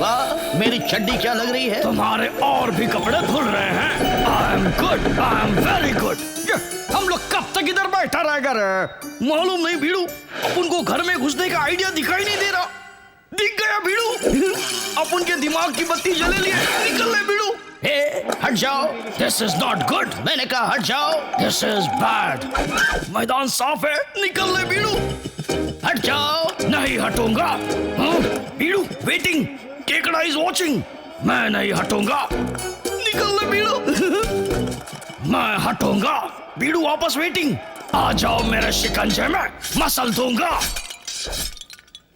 वाह, मेरी चड्डी क्या लग रही है।
तुम्हारे और भी कपड़े धुल रहे हैं। I am good, I am very good.
हम लोग कब तक इधर बैठा रहेगा रे।
मालूम नहीं भीड़ू, अपन को घर में घुसने का आइडिया दिखाई नहीं दे रहा। दिख गया भीड़ू। अपन के दिमाग की बत्ती जले लिए। निकल ले भीड़ू।
हट जाओ।
This is not good.
मैंने कहा हट जाओ।
This is bad. मैदान साफ है, निकल ले भीड़ू।
हट जाओ।
नहीं हटूंगा। भीड़ू वेटिंग। केकड़ा इज वॉचिंग। मैं नहीं हटूंगा।
निकल ले भीड़ू।
मैं हटूंगा। भीड़ू वापस वेटिंग। आ जाओ मेरे शिकंजे में, मसल दूंगा।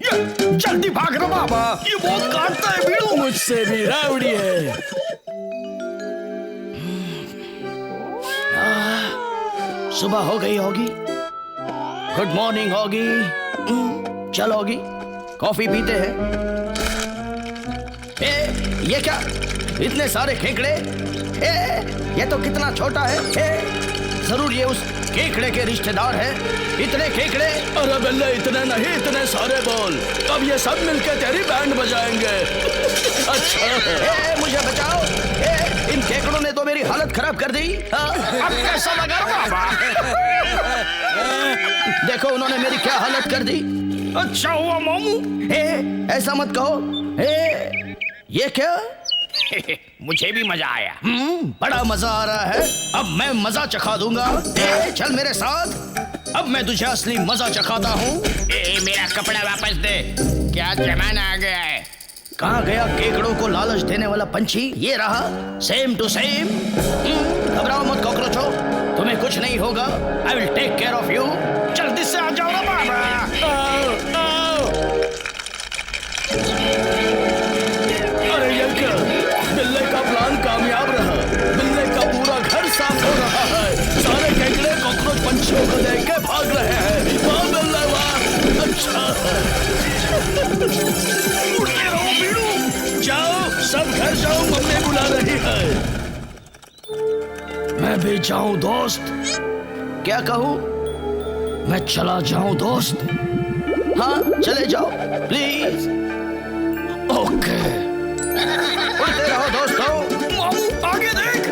जल्दी भाग रहा बाबा,
ये बहुत काटता है भीड़ू।
मुझसे भी रावड़ी है। सुबह हो गई होगी। गुड मॉर्निंग होगी। चल होगी, कॉफी पीते हैं। ये क्या, इतने सारे केकड़े। ये तो कितना छोटा है। जरूर ये उस केकड़े के रिश्तेदार हैं। इतने केकड़े।
अरे बिल्ले, इतने नहीं, इतने सारे बोल। अब ये सब मिलकर तेरी बैंड बजाएंगे।
अच्छा, मुझे बचाओ। इन केकड़ों ने तो मेरी हालत खराब कर दी।
अब कैसा लगा बाबा?
देखो उन्होंने मेरी क्या हालत कर दी।
अच्छा हुआ मामू।
ऐसा मत कहो। ये क्या।
मुझे भी मजा आया।
बड़ा मजा आ रहा है। अब मैं मजा चखा दूंगा। चल मेरे साथ, अब मैं तुझे असली मजा चखाता हूँ।
मेरा कपड़ा वापस दे। क्या जमाना आ गया है।
कहाँ गया केकड़ों को लालच देने वाला पंछी। ये रहा, सेम टू सेम। घबराओ मत कॉकरोचो, तुम्हें कुछ नहीं होगा। I will take care of you.
जल्दी से आ जाओ ना बाबा।
अरे यंकल, बिल्ले का प्लान कामयाब रहा। बिल्ले का पूरा घर साफ हो रहा है। सारे केकड़े कॉकरोच पंछियों को देख के भाग रहे हैं। वाह बिल्ले वाह, अच्छा।
उड़ते रहो भीड़ू।
जाओ, सब घर जाओ, मम्मी बुला रही है।
मैं भी जाऊं दोस्त।
क्या कहूँ।
मैं चला जाऊं दोस्त।
हाँ चले जाओ प्लीज।
ओके।
उड़ते रहो दोस्तों।
मामू आगे देख।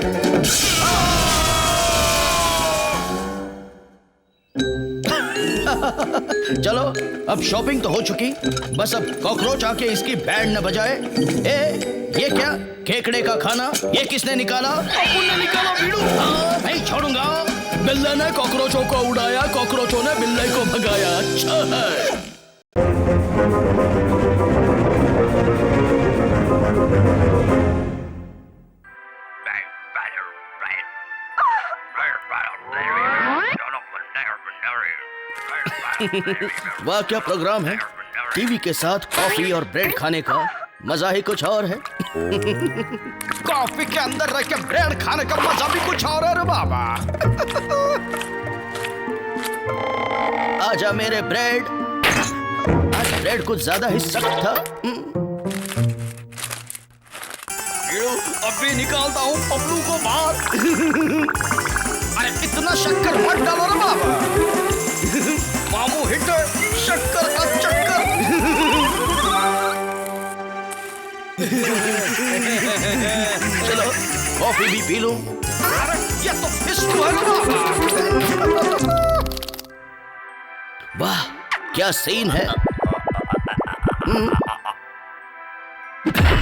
चलो, अब शॉपिंग तो हो चुकी। बस अब कॉकरोच आके इसकी बैंड न बजाए। ये क्या, केकड़े का खाना। ये किसने निकाला।
अपुन ने निकाला भीड़ू।
नहीं छोड़ूंगा।
बिल्ले ने कॉकरोचों को उड़ाया, कॉकरोचों ने बिल्ले को भगाया। अच्छा है।
वाह क्या प्रोग्राम है। टीवी के साथ कॉफी और ब्रेड खाने का मजा ही कुछ और है।
कॉफी के अंदर रह के ब्रेड खाने का मजा भी कुछ और है रे बाबा।
आजा मेरे ब्रेड। आज ब्रेड कुछ ज्यादा ही सख्त था।
अभी निकालता हूँ पपलू को बाहर। अरे इतना शक्कर मत डालो रे बाबा। मामू हिट शक्कर का चक्कर।
चलो कॉफी भी पी लूं।
अरे ये तो फिस्टू है ना बाबा।
वाह क्या सीन है।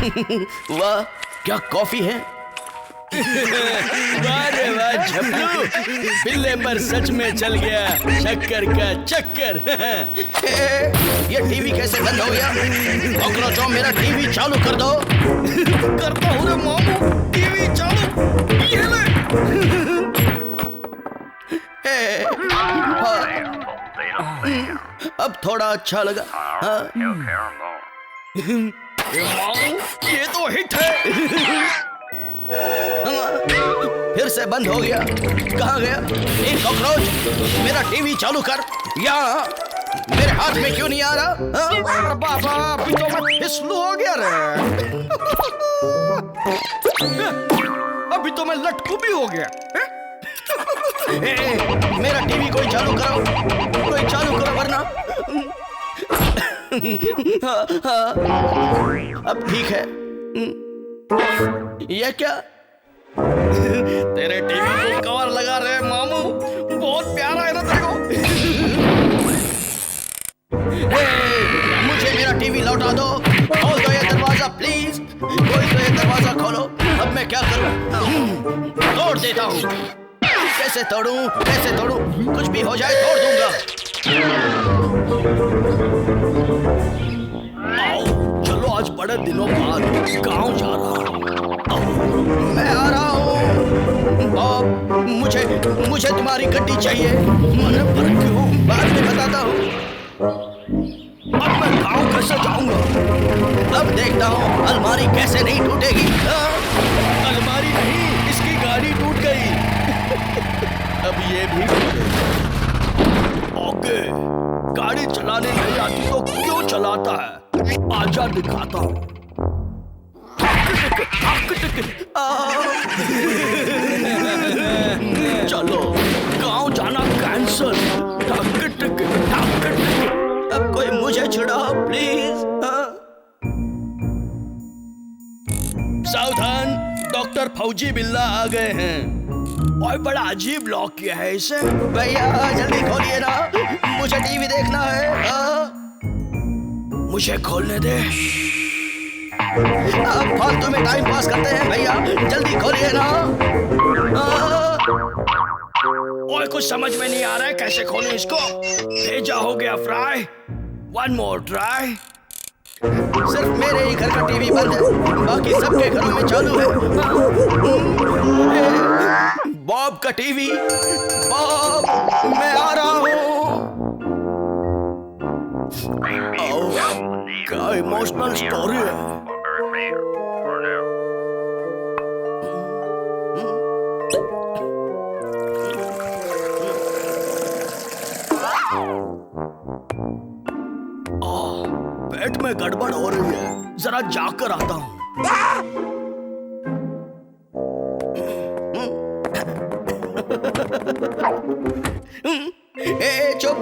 वाह, क्या कॉफी है।
वाह रे वाह झपलू, बिल्ले पर सच में चल गया शक्कर का चक्कर।
ये टीवी कैसे बंद हो गया? कॉकरोचों, मेरा टीवी चालू कर दो।
करता हूँ रे मामू, टीवी चालू, ये ले।
अब थोड़ा अच्छा लगा। हाँ?
मामू, ये तो हिट है।
फिर से बंद हो गया। कहाँ गया? ए कॉकरोच, मेरा टीवी चालू कर। यहाँ मेरे हाथ में क्यों नहीं आ रहा? हाँ?
बाबा, अभी तो मैं स्लो हो गया रे। अभी तो मैं लटकू भी हो गया।
मेरा टीवी कोई चालू करो, कोई चालू करो वरना। हाँ, अब ठीक है। ये क्या?
तेरे टीवी को कवर लगा रहे मामू, बहुत प्यारा है ना तेरे को।
मुझे मेरा टीवी लौटा दो। खोल दो ये दरवाजा प्लीज, कोई तो ये दरवाजा खोलो। अब मैं क्या करूं? तोड़ देता हूँ। कैसे तोड़ूं? कैसे तोड़ूं? कुछ भी हो जाए तोड़ दूंगा।
आओ चलो, आज बड़े दिनों बाद गांव जा रहा हूँ।
मैं आ रहा हूँ। मुझे तुम्हारी गड्डी चाहिए।
मैंने पर क्यों?
बाद में बताता हूँ।
अब मैं गांव कैसे जाऊंगा?
अब देखता हूँ अलमारी कैसे नहीं टूटेगी।
अलमारी नहीं, इसकी गाड़ी टूट गई। अब ये भी ओके, गाड़ी चलाने नहीं आती तो क्यों चलाता है? आजा दिखाता हूँ। चलो, गांव जाना कैंसल।
अब कोई मुझे छुड़ाओ प्लीज।
सावधान, डॉक्टर फौजी बिल्ला आ गए हैं। और बड़ा अजीब लॉक किया है इसे।
भैया जल्दी खोलिए ना, मुझे टीवी देखना है।
मुझे खोलने दे।
आप फालतू में टाइम पास करते हैं भैया, जल्दी खोलिए ना।
ओए, कुछ समझ में नहीं आ रहा है कैसे खोलूं इसको। भेजा हो गया फ्राई। One more try.
सिर्फ मेरे ही घर का टीवी बंद है, बाकी सबके घरों में चालू है। बॉब का टीवी। बॉब, मैं आ रहा हूँ।
क्या इमोशनल स्टोरी है। पेट में गड़बड़ हो रही है, जरा जाकर आता हूँ।
चुप,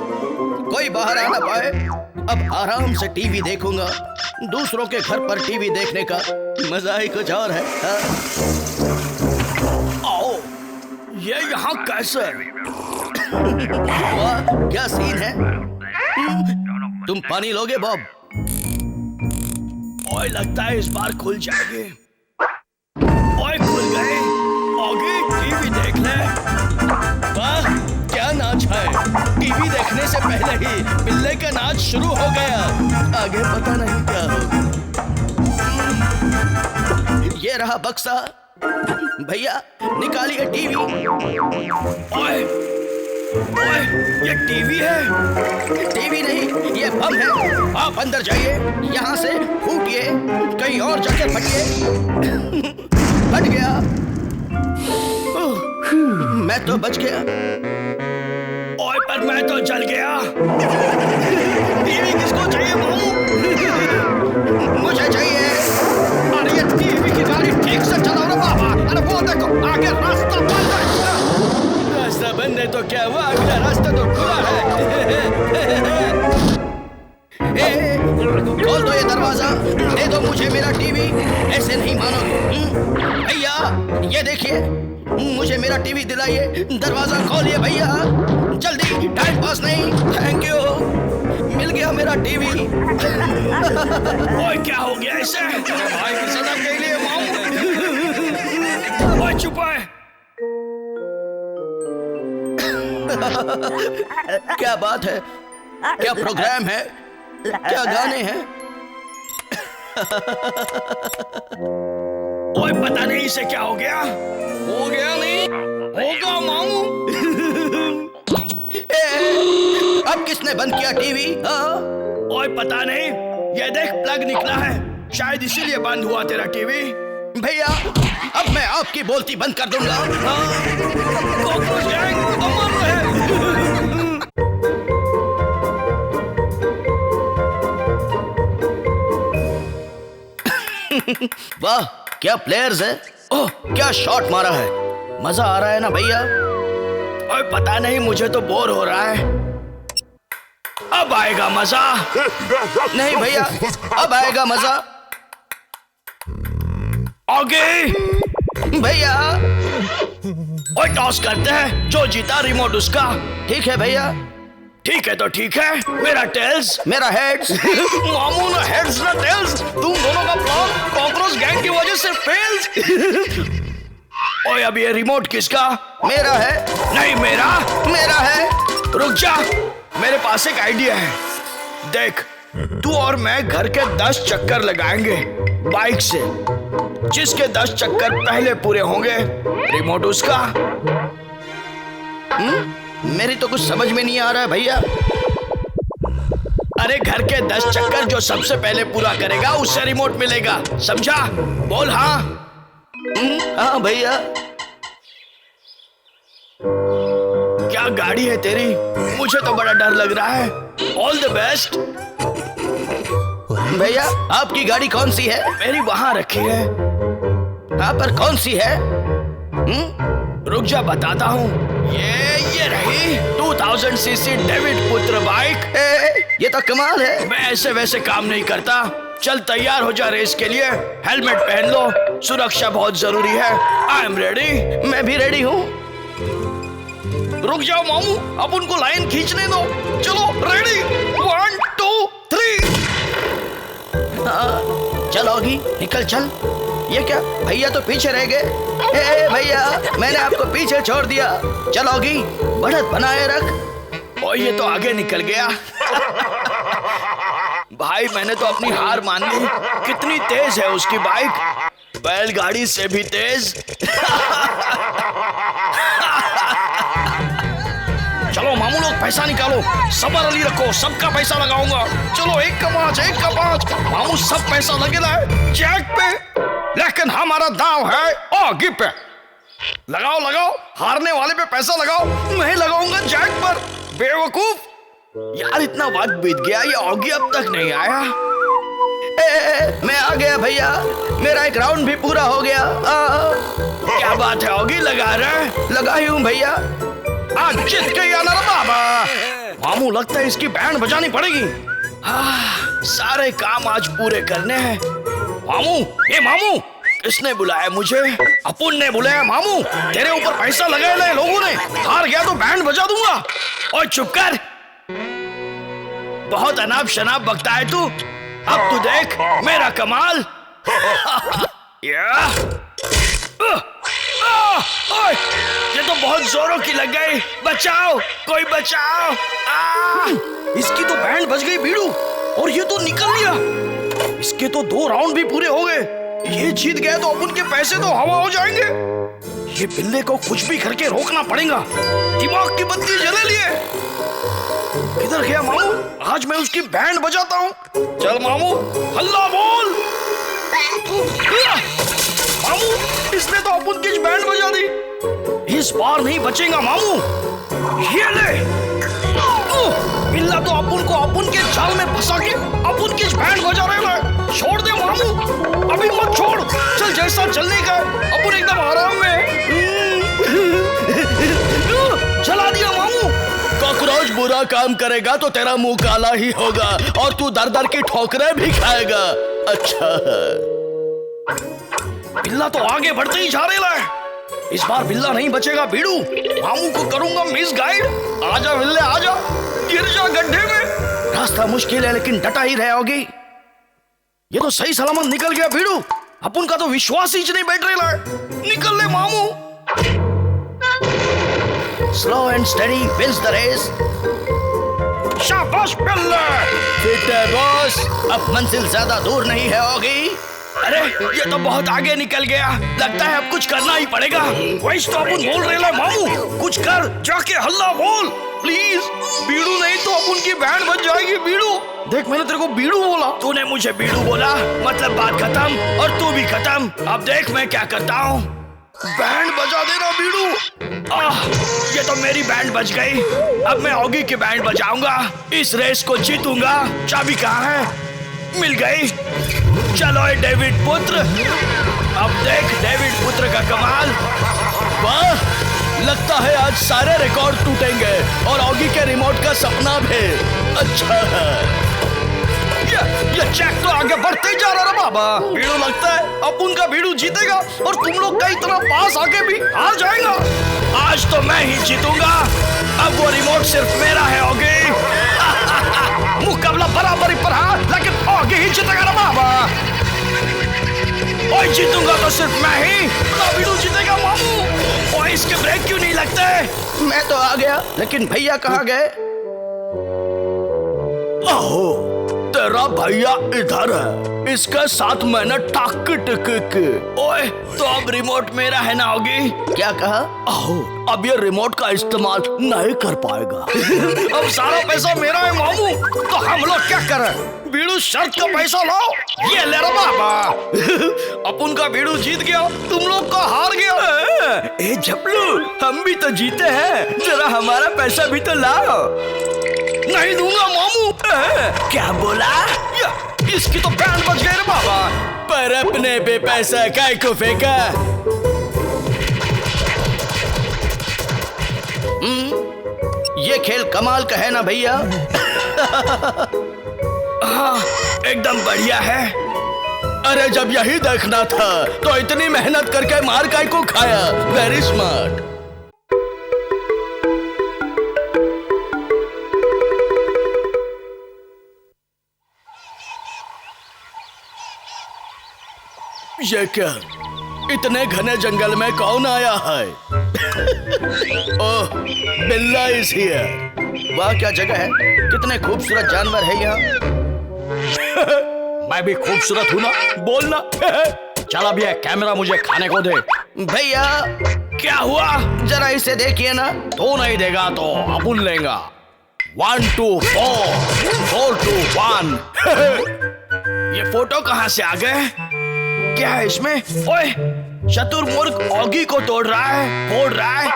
कोई बाहर आ ना पाए। अब आराम से टीवी देखूंगा। दूसरों के घर पर टीवी देखने का मजा ही कुछ और है।
आओ, ये यहाँ कैसे?
वाह, क्या सीन है। तुम पानी लोगे बॉब?
ओए, लगता है इस बार खुल जाएगी। ओए, खुल गए। आगे टीवी देख ले।
वाह, क्या नाच है। टीवी देखने से पहले ही बिल्ले का नाच शुरू हो गया। आगे पता नहीं क्या होगा। ये रहा बक्सा। भैया निकालिए टीवी।
ओए, ओए, ये टीवी है।
टीवी नहीं, ये बम है। आप अंदर जाइए, यहाँ से फूटिए, कहीं और जाकर फटिए। फट गया। मैं तो बच गया।
ओए, पर मैं तो जल गया। टीवी किसको चाहिए मामू?
मुझे चाहिए।
अरे ये टीवी की गाड़ी ठीक से चलाओ ना बाबा। अरे वो देखो, आगे रास्ता बंद है।
रास्ता बंद है तो क्या हुआ, अगला रास्ता तो खुला है। खोल दो ये दरवाजा, दे दो मुझे मेरा टीवी। ऐसे नहीं मानोगे। भैया ये देखिए, मुझे मेरा टीवी दिलाइए। दरवाजा खोलिए भैया, जल्दी, टाइम पास नहीं। Thank you. मिल गया मेरा टीवी।
ओए क्या हो गया इसे?
भाई की सदा के लिए मामू।
ओए चुप है।
क्या बात है, क्या प्रोग्राम है, क्या गाने हैं?
ओए पता नहीं इसे क्या हो गया।
हो गया नहीं होगा मामू। अब किसने बंद किया टीवी?
ओए पता नहीं, ये देख प्लग निकला है, शायद इसीलिए बंद हुआ तेरा टीवी।
भैया अब मैं आपकी बोलती बंद कर दूंगा।
कॉकरोच गैंग अमर रहे।
वाह क्या प्लेयर्स है। ओह क्या शॉट मारा है। मजा आ रहा है ना भैया?
ओए पता नहीं, मुझे तो बोर हो रहा है। अब आएगा मजा।
नहीं भैया अब आएगा मजा।
आगे
भैया
ओए टॉस करते हैं, जो जीता रिमोट उसका।
ठीक है भैया।
ठीक है तो ठीक है। मेरा टेल्स।
मेरा हेड्स।
मामू ना हेड्स ना टेल्स, तुम दोनों का प्लान कॉकरोच गैंग की वजह से फेल्स। ओए अब ये रिमोट किसका?
मेरा है।
नहीं मेरा।
मेरा है।
रुक जा, मेरे पास एक आइडिया है। देख, तू और मैं घर के 10 चक्कर लगाएंगे बाइक से। जिसके 10 चक्कर पहले पूरे होंगे रिमोट उसका।
मेरी तो कुछ समझ में नहीं आ रहा है भैया।
अरे घर के 10 चक्कर जो सबसे पहले पूरा करेगा उससे रिमोट मिलेगा, समझा? बोल हाँ।
हाँ भैया।
क्या गाड़ी है तेरी? मुझे तो बड़ा डर लग रहा है। All the best.
भैया आपकी गाड़ी कौन सी है?
मेरी वहां रखी है।
हाँ पर कौन सी है?
रुक जा बताता हूँ। ये रही 2000 सीसी डेविड पुत्र बाइक।
ये तो कमाल है।
मैं ऐसे वैसे काम नहीं करता। चल तैयार हो जा रेस के लिए। हेलमेट पहन लो, सुरक्षा बहुत जरूरी है। I am ready.
मैं भी रेडी हूँ।
रुक जाओ मामू, अब उनको लाइन खींचने दो। चलो रेडी, 1 2 3।
चल होगी निकल चल। ये क्या भैया तो पीछे रह गए। भैया मैंने आपको पीछे छोड़ दिया। चल होगी बढ़त बनाए रख।
और ये तो आगे निकल गया। भाई मैंने तो अपनी हार मान ली। कितनी तेज है उसकी बाइक, बैलगाड़ी से भी तेज। चलो मामू लोग पैसा निकालो, सबर अली रखो, सबका पैसा लगाऊंगा। चलो 1 का 5, 1 का 5। मामू सब पैसा लगेला है जैक पे, लेकिन हमारा दाव है आगे पे। लगाओ लगाओ, हारने वाले पे पैसा लगाओ। मैं लगाऊंगा जैक पर। बेवकूफ यार, इतना वक्त बीत गया, ये ऑगी अब तक नहीं आया।
मैं आ गया भैया, मेरा एक राउंड भी पूरा हो गया।
क्या बात है ऑगी, लगा रहे?
लगा ही हूँ भैया।
आज जीत गया ना बाबा। मामू लगता है इसकी बैंड बजानी पड़ेगी। सारे काम आज पूरे करने हैं। मामू, ये मामू किसने बुलाया मुझे? अपुन ने बुलाया। मामू तेरे ऊपर पैसा लगाया ना लोगों ने, हार गया तो बैंड बजा दूंगा। और चुप कर, बहुत अनाप शनाप बकता है तू। अब तू देख मेरा कमाल। ये तो बहुत जोरों की लग गई। बचाओ, कोई बचाओ। इसकी तो बैंड बज गई बीड़ू, और ये तो निकल लिया। इसके तो 2 राउंड भी पूरे हो गए। ये जीत गए तो अपन के पैसे तो हवा हो जाएंगे। ये बिल्ले को कुछ भी करके रोकना पड़ेगा। दिमाग की बत्ती जले लिए। किधर गया मामू? आज मैं उसकी बैंड बजाता हूँ। चल मामू, हल्ला बोल। मामू इसने तो अपन की बैंड बजा दी। इस बार नहीं बचेगा मामू। ये ले, बिल्ला तो अपन को अपन के जाल में फंसा के अपन की बैंड बजा रहा है। छोड़ दे मामू, अभी मत छोड़। चल जैसा चलने का, अपन एकदम आराम में। चला दिया मामू।
कॉकरोच बुरा काम करेगा तो तेरा मुंह काला ही होगा, और तू दर दर की ठोकरें भी खाएगा। अच्छा
बिल्ला तो आगे बढ़ते ही जा रहा है। इस बार बिल्ला नहीं बचेगा बीड़ू। मामू को करूंगा मिस गाइड। आजा बिल्ले आजा, गिर जा गड्ढे में।
रास्ता मुश्किल है लेकिन डटा ही रहे होगी। ये तो सही सलामत निकल गया भीड़ू। अपन का तो विश्वास ही नहीं बैठ रहा है। निकल ले मामू। Slow and steady wins the race. शाबाश बिल्ले। फिट है बॉस। अब मंजिल ज्यादा दूर नहीं है होगी।
अरे ये तो बहुत आगे निकल गया, लगता है अब कुछ करना ही पड़ेगा।
वही तो अपन बोल रहे हैं मामू, कुछ कर, जाके हल्ला बोल प्लीज। बीड़ू नहीं तो अपन की बैंड बज जाएगी। बीड़ू देख, मैंने तेरे को बीड़ू बोला।
तूने मुझे बीड़ू बोला, मतलब बात खत्म और तू भी खत्म। अब देख मैं क्या करता हूँ।
बैंड बजा देना बीड़ू।
ये तो मेरी बैंड बज गई। अब मैं ऑगी की बैंड बजाऊंगा, इस रेस को जीतूंगा। चाबी कहाँ है? मिल गई। चलो डेविड पुत्र, अब देख डेविड पुत्र का कमाल।
वाह, लगता है आज सारे रिकॉर्ड टूटेंगे और ऑगी के रिमोट का सपना भी। अच्छा है।
ये चेक तो आगे बढ़ते जा रहा है बाबा। बीड़ू लगता है अपन का बीड़ू जीतेगा और तुम लोग का इतना पास आके भी हार जाएगा।
आज तो मैं ही जीतूंगा। अब वो रिमोट सिर्फ मेरा है ऑगी।
मुकाबला बराबरी पर है लेकिन ऑगी ही जीतेगा ना बाबा।
और जीतूंगा तो सिर्फ मैं ही,
ना बीड़ू जीतेगा मामू।
और इसके ब्रेक क्यों नहीं लगते?
मैं तो आ गया लेकिन भैया कहाँ गए?
आहो, तेरा भैया इधर है। इसके साथ मैंने टाक टिक।
ओए तो अब रिमोट मेरा है ना ऑगी?
क्या कहा?
आहो, अब ये रिमोट का इस्तेमाल नहीं कर पाएगा।
अब सारा पैसा मेरा है मामू, तो हम लोग क्या करें? बीड़ू शर्त का पैसा लाओ। ये ले रहा बाबा। अपन का बीड़ू जीत गया, तुम लोग का हार गया।
ए झपलू, हम भी तो जीते हैं, जरा हमारा पैसा भी तो लाओ।
नहीं दूंगा मामू।
क्या बोला?
इसकी तो बैंड बज गई रे बाबा।
पर अपने पे पैसा काय को फेंका?
ये खेल कमाल का है ना भैया?
हाँ, एकदम बढ़िया है।
अरे जब यही देखना था तो इतनी मेहनत करके मार काय को खाया। Very smart. ये क्या? इतने घने जंगल में कौन आया है? ओह, बिल्ला इज हियर।
वाह क्या जगह है, कितने खूबसूरत जानवर है यहाँ।
मैं भी खूबसूरत हूँ ना, बोलना।
चला भैया, कैमरा मुझे खाने को दे। भैया
क्या हुआ?
जरा इसे देखिए ना।
तो नहीं देगा तो अपन लेगा। 1 2 4 4 2 1।
ये फोटो कहाँ से आ गए? क्या है इसमें? ओए, शतुरमुर्ग ऑगी को तोड़ रहा है, फोड़ रहा है।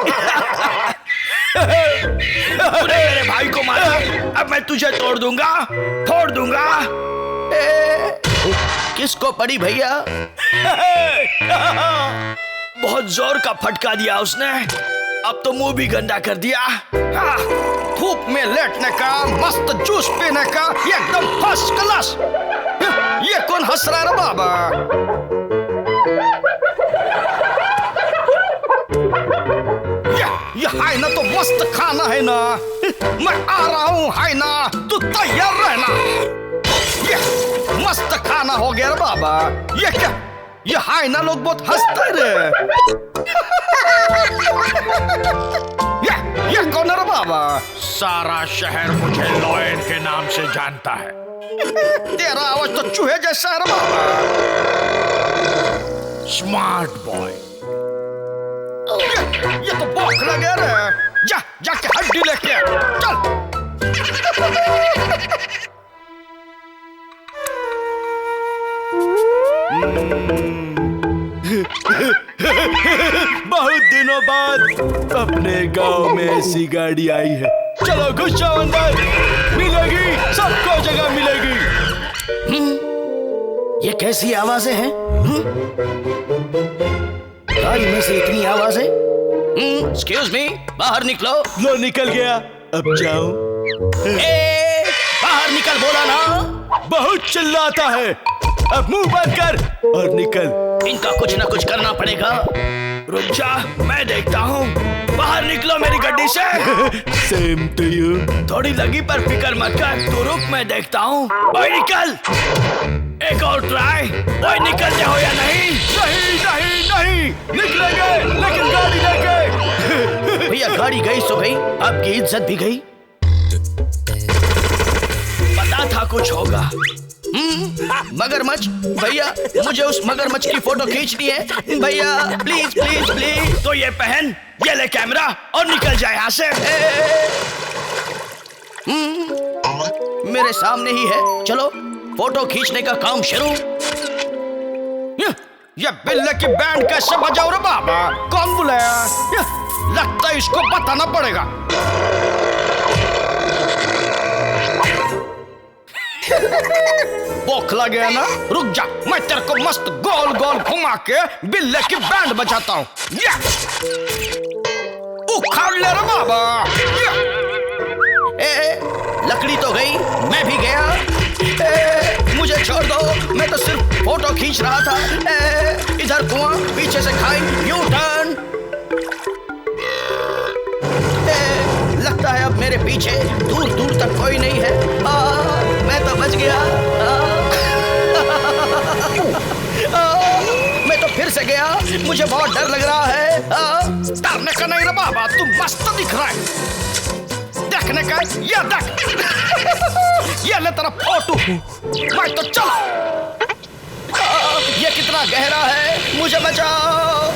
तूने मेरे भाई को मारा, अब मैं तुझे तोड़ दूंगा, फोड़ दूंगा।
किसको पड़ी भैया?
बहुत जोर का फटका दिया उसने, अब तो मुंह भी गंदा कर दिया।
हाँ, धूप में लेटने का, मस्त जूस पीने का, एकदम फर्स्ट क्लास। ये कौन हंस रहा है बाबा? ये है ना तो मस्त खाना है ना। मैं आ रहा हूँ है ना, तू तैयार रहना। ये मस्त खाना हो गया रे बाबा। ये क्या? ये है ना, लोग बहुत हंसते रे। ये कौन है रे बाबा?
सारा शहर मुझे लॉयन के नाम से जानता है।
तेरा आवाज तो चूहे जैसा है रे बाबा।
Smart boy.
ये तो भूख लगे रे। जाके हड्डी लेके चल।
बहुत दिनों बाद अपने गांव में ऐसी गाड़ी आई है। चलो घुस जाओ अंदर, मिलेगी, सबको जगह मिलेगी।
ये कैसी आवाजें हैं? गाड़ी में से इतनी आवाजें? एक्सक्यूज मी, बाहर निकलो।
लो निकल गया, अब जाओ।
बाहर निकल बोला ना।
बहुत चिल्लाता है, अब मुंह बंद कर और निकल।
इनका कुछ ना कुछ करना पड़ेगा।
रुक जा, मैं देखता हूँ। बाहर निकलो मेरी गड्डी जल्दी से।
Same to you.
थोड़ी लगी पर फिक्र मत कर, तू रुक मैं देखता हूँ। ओए निकल, एक और ट्राई। ओए निकलते हो या नहीं? नहीं नहीं नहीं, निकलेंगे लेकिन गाड़ी लेके।
भैया गाड़ी गई सो गई, आपकी इज्जत भी गई।
पता था कुछ होगा।
मगरमच्छ भैया, मुझे उस मगरमच्छ की फोटो खींचनी है भैया, प्लीज प्लीज प्लीज।
तो ये पहन, ये ले कैमरा और निकल जाए यहाँ से।
मेरे सामने ही है, चलो फोटो खींचने का काम शुरू।
ये बिल्ले की बैंड कैसे बजाओ रे बाबा? कौन बुलाया? लगता है इसको बताना पड़ेगा। बौखला गया ना? रुक जा, मैं तेरे को मस्त गोल गोल घुमा के बिल्ले की बैंड बजाता हूँ। उखाड़ ले रे बाबा।
लकड़ी तो गई, मैं भी गया। मुझे छोड़ दो, मैं तो सिर्फ फोटो खींच रहा था। इधर कुआं, पीछे से खाई, यू टर्न। लगता है अब मेरे पीछे दूर दूर तक कोई नहीं है। मैं तो बच गया। मैं तो फिर से गया, मुझे बहुत डर लग रहा है।
डरने का नहीं रे बाबा, तू मस्त दिख रहा है। देखने का, ये देख। ये ले तेरा फोटो। मैं तो चला।
ये कितना गहरा है, मुझे बचाओ।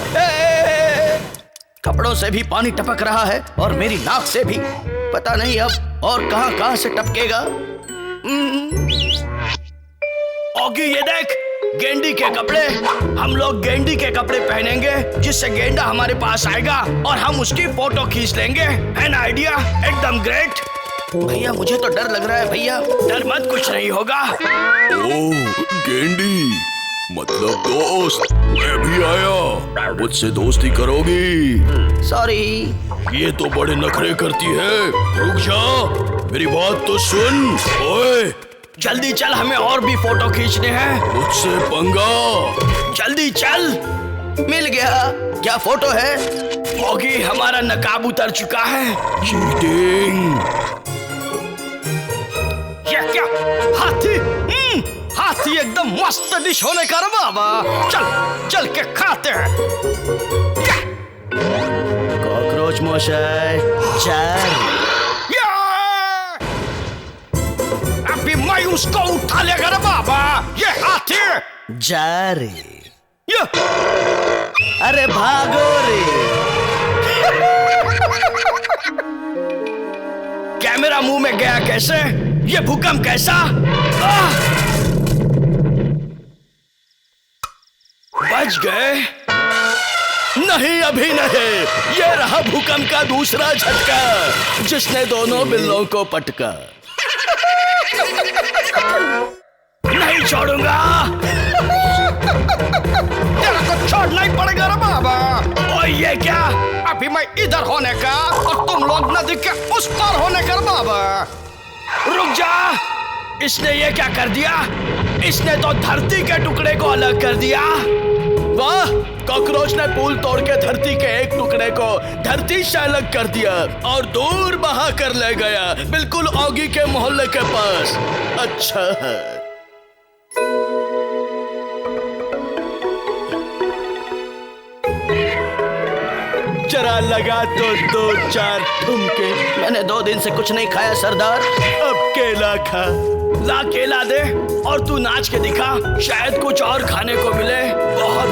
कपड़ों से भी पानी टपक रहा है और मेरी नाक से भी। पता नहीं अब और कहां से टपकेगा।
ओगी ये देख, गेंडी के कपड़े। हम लोग गेंडी के कपड़े पहनेंगे, जिससे गेंडा हमारे पास आएगा और हम उसकी फोटो खींच लेंगे। है ना आइडिया? एकदम ग्रेट।
भैया मुझे तो डर लग रहा है भैया।
डर मत, कुछ नहीं होगा।
ओह गेंडी, मतलब दोस्त। मैं भी आया, मुझसे दोस्ती करोगी?
सॉरी।
ये तो बड़े नखरे करती है। रुक जा, मेरी बात तो सुन। ओए
जल्दी चल, हमें और भी फोटो खींचने हैं।
मुझसे पंगा।
जल्दी चल।
मिल गया। क्या फोटो है?
ओगी हमारा नकाब उतर चुका है।
चीटिंग।
ये क्या? हाथी? हाथी एकदम मस्त डिश होने का रे बाबा। चल चल के खाते हैं।
कॉकरोच मशाई चार।
अभी मैं उसको उठा लेगा रे बाबा। ये हाथी
जा रे। अरे भागो रे।
कैमरा मुंह में गया कैसे? ये भूकंप कैसा? बच गए? नहीं अभी नहीं। ये रहा भूकंप का दूसरा झटका, जिसने दोनों बिल्लों को पटका। नहीं छोड़ूंगा। तेरे को छोड़ना ही पड़ेगा रे बाबा। और ये क्या? अभी मैं इधर होने का और तुम लोग नदी के उस पार होने का रे बाबा। रुक जा। इसने ये क्या कर दिया? इसने तो धरती के टुकड़े को अलग कर दिया। वाह, कॉकरोच ने पुल तोड़ के धरती के एक टुकड़े को धरती से अलग कर दिया और दूर बहा कर ले गया, बिल्कुल ओगी के मोहल्ले के पास। अच्छा है। जरा लगा तो 2-4 ठुमके।
मैंने 2 दिन से कुछ नहीं खाया सरदार।
अब केला खा। ला केला दे और तू नाच के दिखा, शायद कुछ और खाने को मिले। बहुत